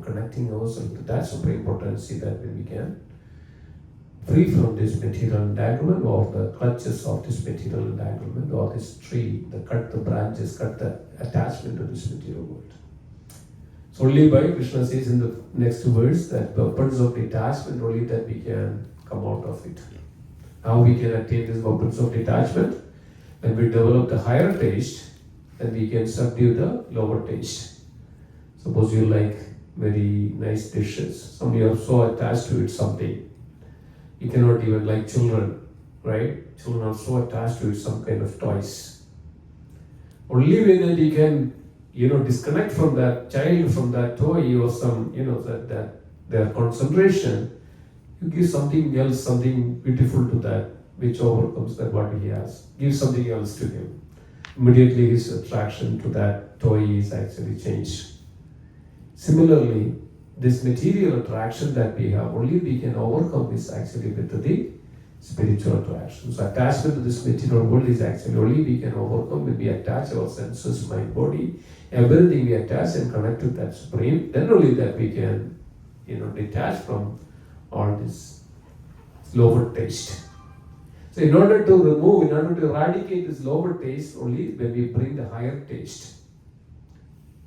connecting ourselves to that supreme potency, that when we can free from this material entanglement or the clutches of this material entanglement or this tree, cut the branches, cut the attachment to this material world. So only by, Krishna says in the next verse, that weapons of detachment, only that we can come out of it. How we can attain these weapons of detachment? When we develop the higher taste, then we can subdue the lower taste. Suppose you like very nice dishes. Some you are so attached to it, something. You cannot even, like children, right? Children are so attached to it, some kind of toys. Only way that you can disconnect from that child, from that toy or some, that their concentration, you give something else, something beautiful to that, which overcomes that what he has. Give something else to him. Immediately his attraction to that toy is actually changed. Similarly, this material attraction that we have, only we can overcome this actually with the spiritual attraction. So attachment to this material world is actually only we can overcome when we attach our senses, mind, body, everything we attach and connect to that Supreme. Then only that we can, detach from all this lower taste. So in order to eradicate this lower taste, only when we bring the higher taste.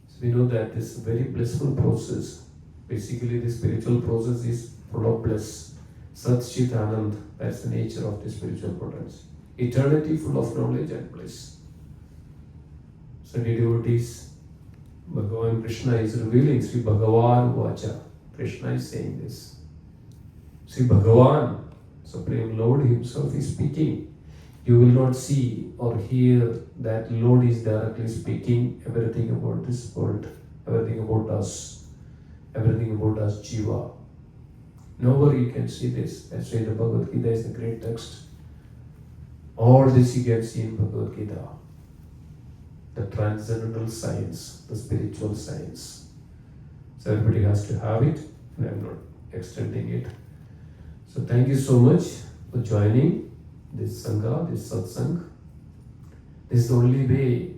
So we know that this is a very blissful process. Basically, the spiritual process is full of bliss. Sat Chit Anand, that's the nature of the spiritual potency. Eternity full of knowledge and bliss. So the devotees, Bhagavan Krishna is revealing, Sri Bhagavan Vacha. Krishna is saying this. Sri Bhagavan, Supreme Lord himself is speaking. You will not see or hear that Lord is directly speaking everything about this world, everything about us, Jiva. Nowhere you can see this. That's why the Bhagavad Gita is the great text. All this you can see in Bhagavad Gita. the transcendental science, the spiritual science. So everybody has to have it, and I'm not extending it. So thank you so much for joining this Sangha, this Satsang. This is the only way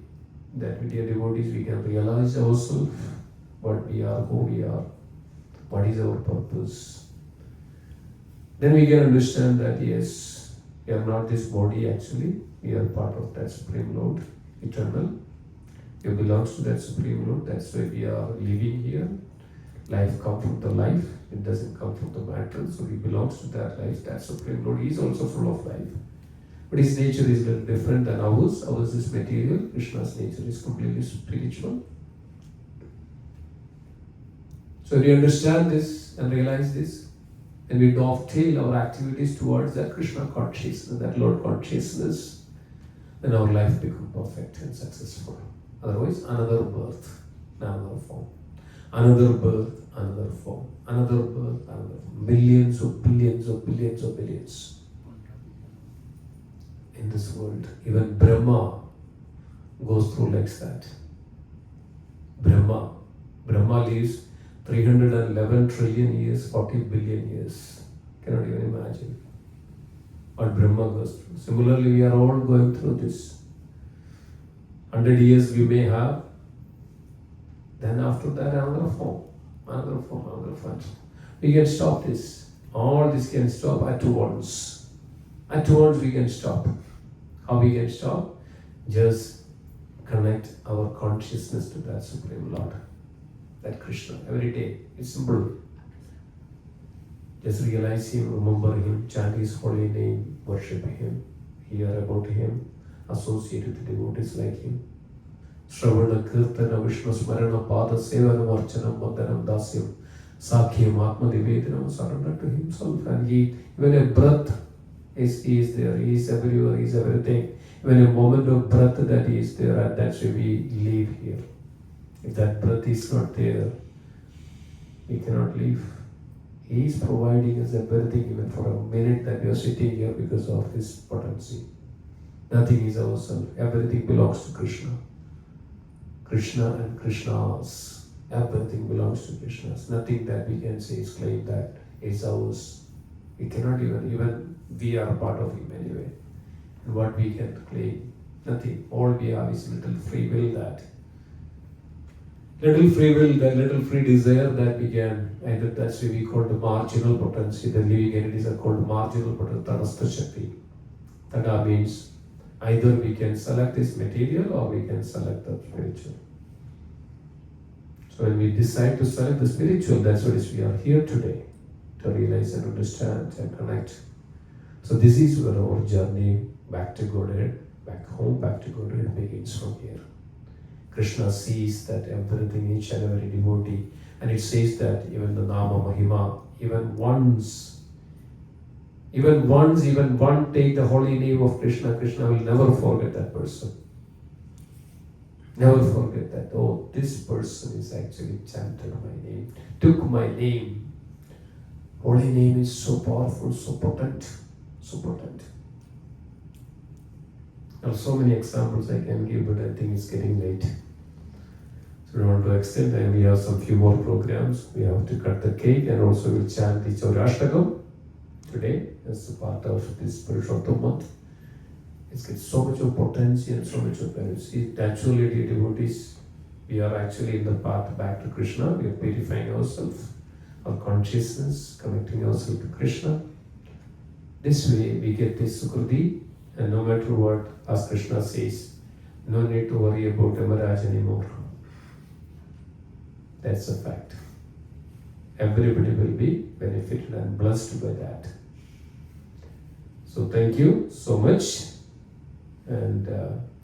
that we, dear devotees, we can realize ourselves, what we are, who we are, what is our purpose. Then we can understand that yes, we are not this body actually, we are part of that Supreme Lord, eternal. We belong to that Supreme Lord, that's why we are living here. Life comes from the life, it doesn't come from the matter, so we belong to that life, that Supreme Lord. He is also full of life. But his nature is a little different than ours. Ours is material, Krishna's nature is completely spiritual. So we understand this and realize this, and we dovetail our activities towards that Krishna consciousness, that Lord consciousness, then our life becomes perfect and successful. Otherwise, another birth, another form. Another birth, another form. Another birth, another form. Millions of billions of billions of billions. In this world, even Brahma goes through like that. Brahma lives 311 trillion years, 40 billion years. Cannot even imagine what Brahma goes through. Similarly, we are all going through this. 100 years we may have, then after that another form, another form, another form. We can stop this. All this can stop at once. At once we can stop. How we can stop? Just connect our consciousness to that Supreme Lord, that Krishna, every day. It's simple. Just realize Him, remember Him, chant His holy name, worship Him, hear about Him, associate with devotees like Him. Shravana, Kirtana, Vishnu, Smarana, Pada, Sevanam, Archanam, Vandanam, Dasyam, Sakhyam, Atma Nivedanam, surrender to Himself. And He, even a breath, He is there, He is everywhere, He is everything. Even a moment of breath that He is there, and that's why we live here. If that breath is not there, we cannot live. He is providing us everything, even for a minute that we are sitting here because of His potency. Nothing is ourselves. Everything belongs to Krishna. Krishna and Krishna's. Everything belongs to Krishna's. Nothing that we can say is claim that is ours. We cannot even we are part of Him anyway. And what we can claim? Nothing. All we have is little free will, that little free will, that little free desire that we can, and that's why we call the marginal potency. The living entities are called marginal potency, Tarastha Shakti. Tada means either we can select this material or we can select the spiritual. So when we decide to select the spiritual, that's what is we are here today, to realize and understand and connect. So this is where our journey back to Godhead, back home, back to Godhead begins from here. Krishna sees that everything, each and every devotee, and it says that even the Nama Mahima, even one take the holy name of Krishna, Krishna will never forget that person. Never forget that, oh, this person is actually chanted my name, took my name. Holy name is so powerful, so potent, so potent. There are so many examples I can give, but I think it's getting late. So we want to extend, and we have some few more programs. We have to cut the cake, and also we'll chant the Chaurashtakam today as a part of this Purushottam month. It's got so much of potency and so much of energy. Naturally, dear devotees, we are actually in the path back to Krishna. We are purifying ourselves, our consciousness, connecting ourselves to Krishna. This way, we get this Sukriti, and no matter what, as Krishna says, no need to worry about Yamaraj anymore. That's a fact. Everybody will be benefited and blessed by that. So thank you so much, and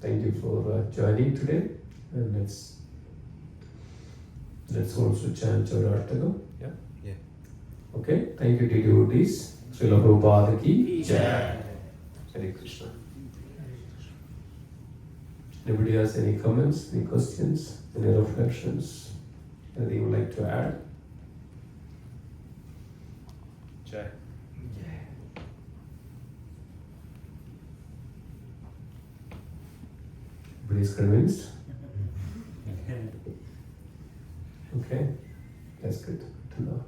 thank you for joining today. And let's also chant Chaurashtakam. Yeah. Yeah. Okay. Thank you, devotees. Srila Prabhupada ki Jai. Hare Krishna. Anybody has any comments, any questions, any reflections? Anything you would like to add? Jai. Everybody is convinced? Okay, that's good to know.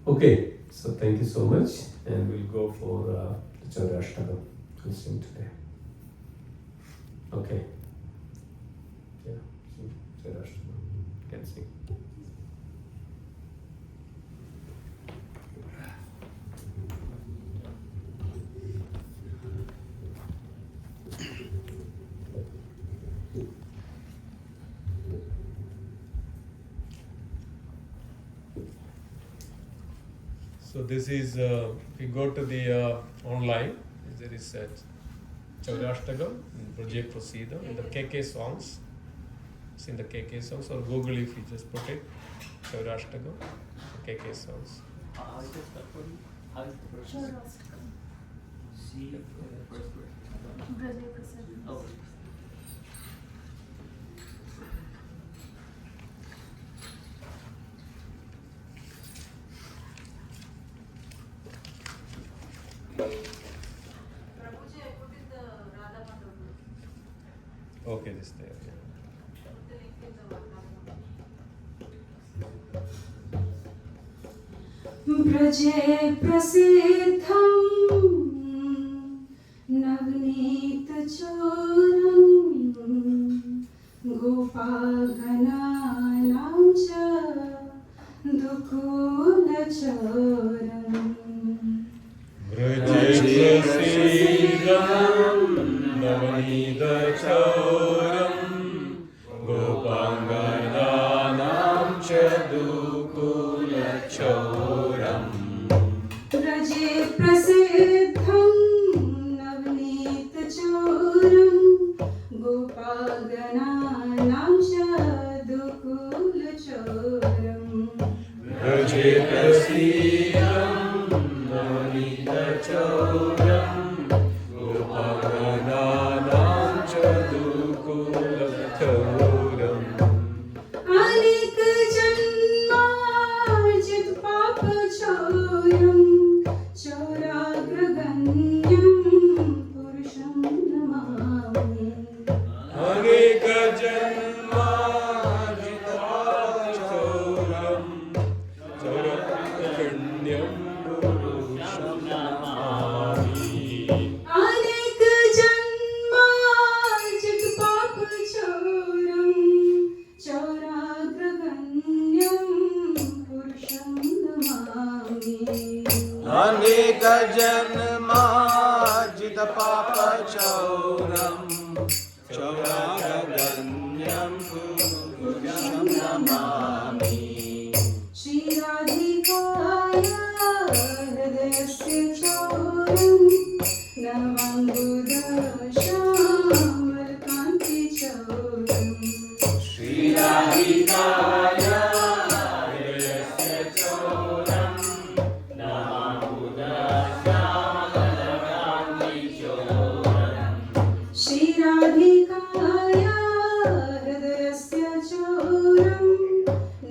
Okay, so thank you so much, and we'll go for the Chaurashtakam. We'll sing today. Okay. Yeah, sing Chaurashtakam. Can sing. So this is, if you go to the online, there is Chaurashtakam, Braje Prasida, in the KK songs. It's in the KK songs, or Google if you just put it, Chaurashtakam, KK songs. How is it spelled for you? How is the first word? C, first word. Oh. Prabhuji, I put in the Radha Madhav. Okay, this there. Yeah. Put the link in the Radha ब्रजे प्रसिद्धं नवनीतचोरं गोपागणानां च दुकूलचोरम् Braje Prasidam Navanidachoram Gopangananam Chadukulachoram ब्रजे प्रसिद्धं नवनीतचोरं गोपागणानां च दुकूलचोरम् Braje Prasidam Navanidachoram Gopangananam Chadukulachoram अनेक जन्मार्जित पापचोरं चोराग्रगण्यं पुरुषं Namami Aneka Janmajitachoram Charakanyam Purusham Namami अनेक जन्मार्जित पापचोरं चोराग्रगण्यं पुरुषं Namami Aneka janmajit papachauram Chauraganyam purusham namami Shri राधिकाय हृदयस्य चोरं नवाम्बुदश्यामलकान्तिचोरम् Shri Radhikaya Hridayasya Choram Shri राधिकाय हृदयस्य चोरं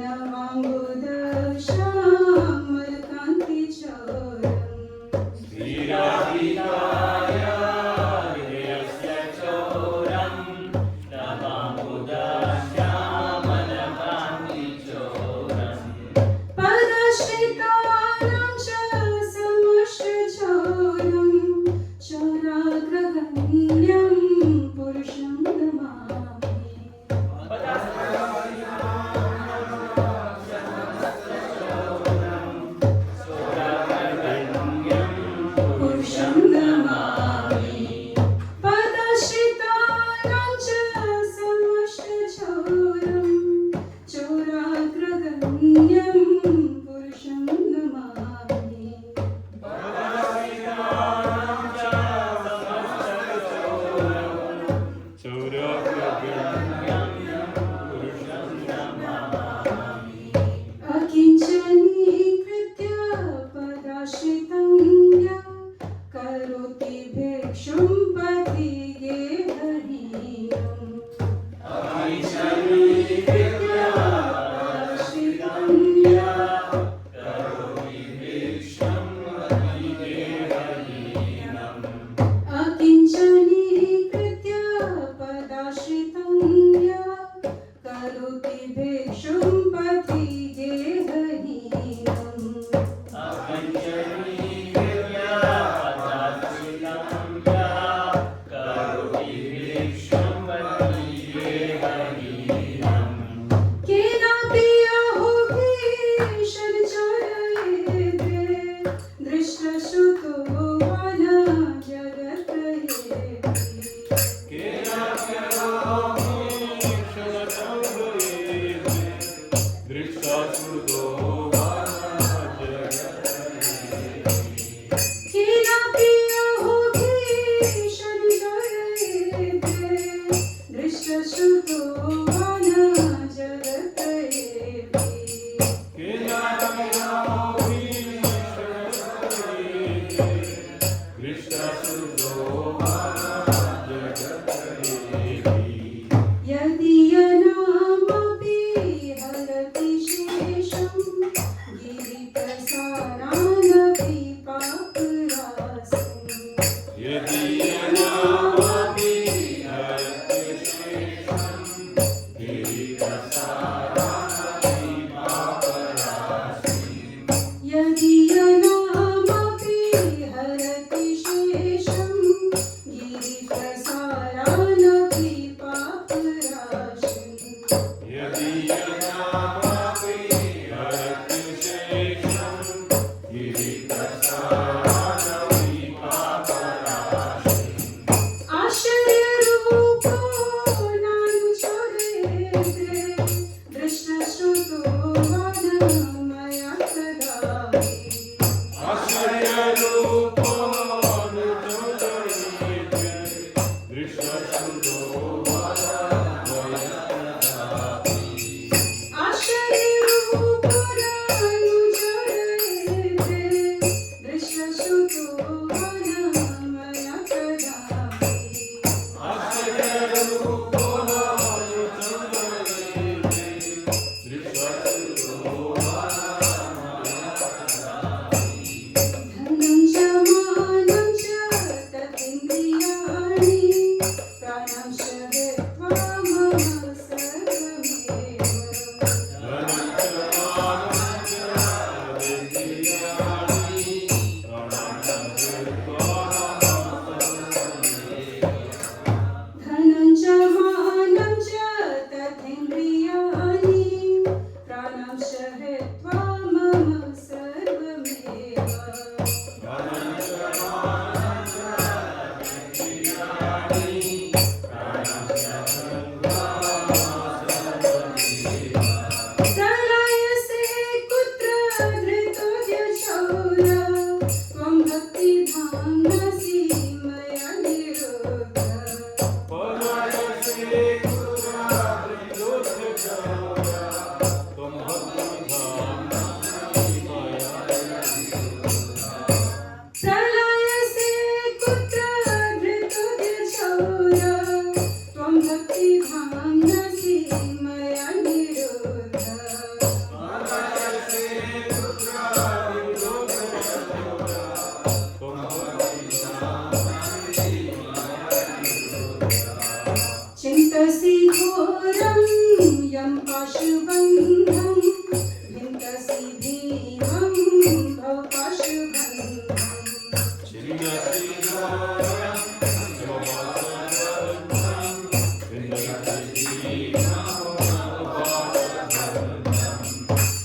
नवाम्बुदश्यामलकान्तिचोरम् Shri Radhikaya Hridayasya Choram Navamudasyamalakam यदीयनामापि हरत्युशेषं गिरिप्रसादविपापराशिम् आश्चर्यरूपो नानुचरेते दृष्टश्रुतो वनमया तदापि आश्चर्यरूपो नुचोदयेते दृष्टश्रुतो वनमयतदापि आश्चर्यरूपो नानुचरेते दृष्टश्रुतो वनमया तदापि आश्चर्यरूपो नुचोदयेते दृष्टश्रुतो वनमयतदापि धनं च मानं च तदिन्द्रियाणि प्राणं च हित्वा मम सर्वमेव धनं च मानं च तदिन्द्रियाणि प्राणं च हित्वा मम सर्वमेव प्रलयसे कुत्र धृतोऽध्यचौर त्वं भक्तिधाम्नसि मया निरुद्ध प्रलयसे कुत्र धृतोऽध्यचौर त्वं भक्तिधाम्नसि मया निरुद्ध चिन्तसि घोरं यं पाशुबन्धं भिन्दसि भीमं भव पाशुबन्धम्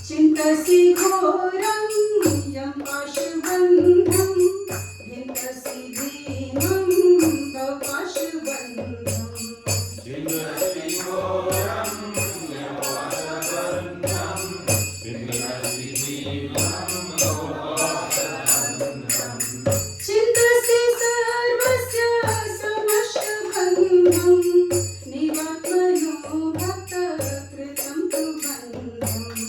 चिन्तसि घोरं यं पाशुबन्धं भिन्दसि भीमं भव पाशुबन्धम् चिन्तसि सर्वस्य समष्टबन्धं निवात्मनो भक्तकृतं तु बन्धम्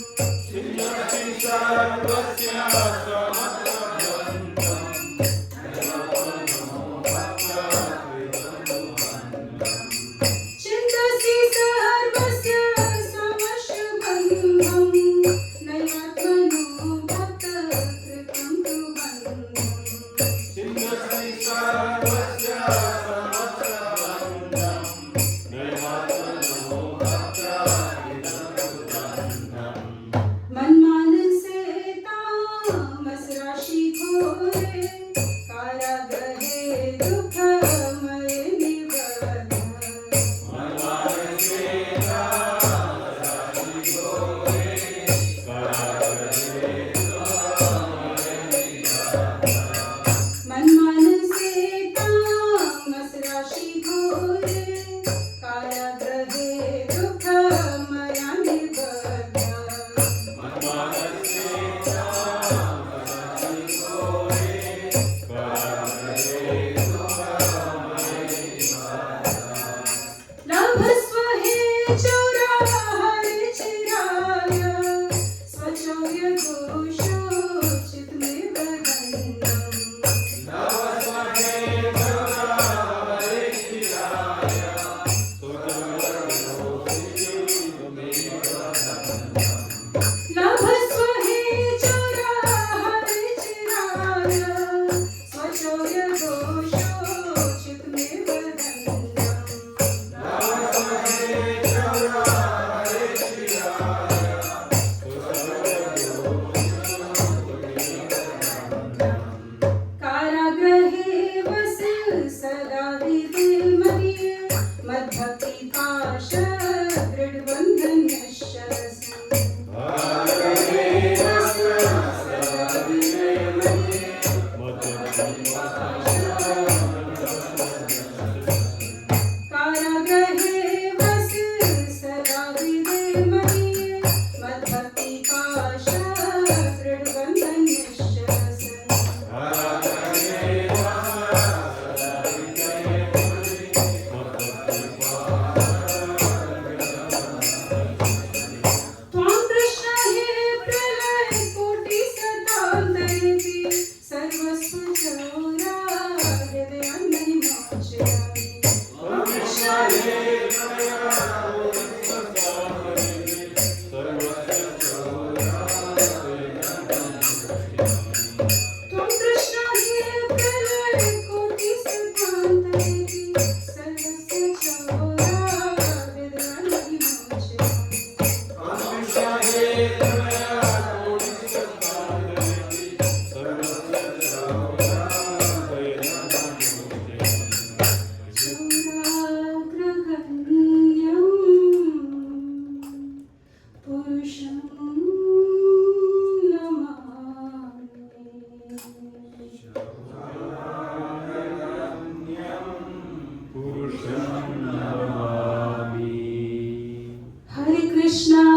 Krishna,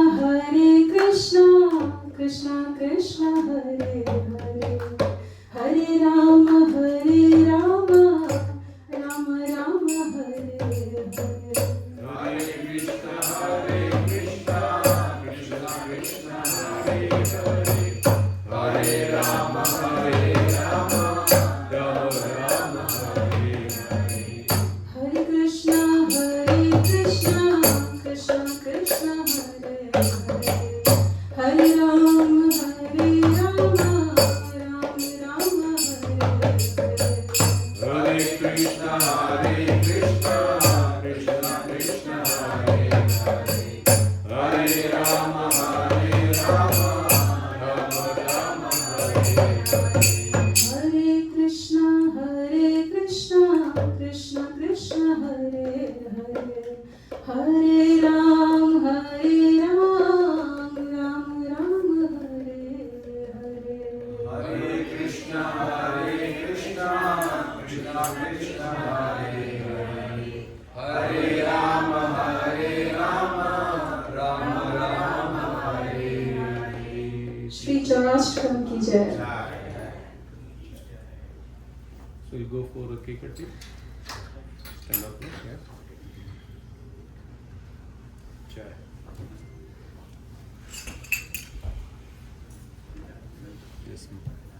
Krishna Krishna, Hare Hare, Hare Rama, Rama Rama, Hare Hare. Hare Krishna, Krishna Krishna, Hare Hare, Hare Rama, Rama Rama, Hare Hare. Hare Krishna, Krishna Krishna, Hare Hare, Hare Rama, Rama Rama, Hare Hare. Hare Krishna, Krishna Krishna, Hare Hare, Hare Rama, Rama Rama, Hare Hare. Hare Krishna, Krishna Krishna, Hare Hare, Hare Ram, Ram Rama, Hare Hare. Hare Krishna, Krishna Krishna, Hare Hare, Hare Rama, Rama Rama, Hare Hare. Shri Janashtram ki jai. So you go for a cake cutting. Stand up, no? Yes. Chai. Yes, ma'am.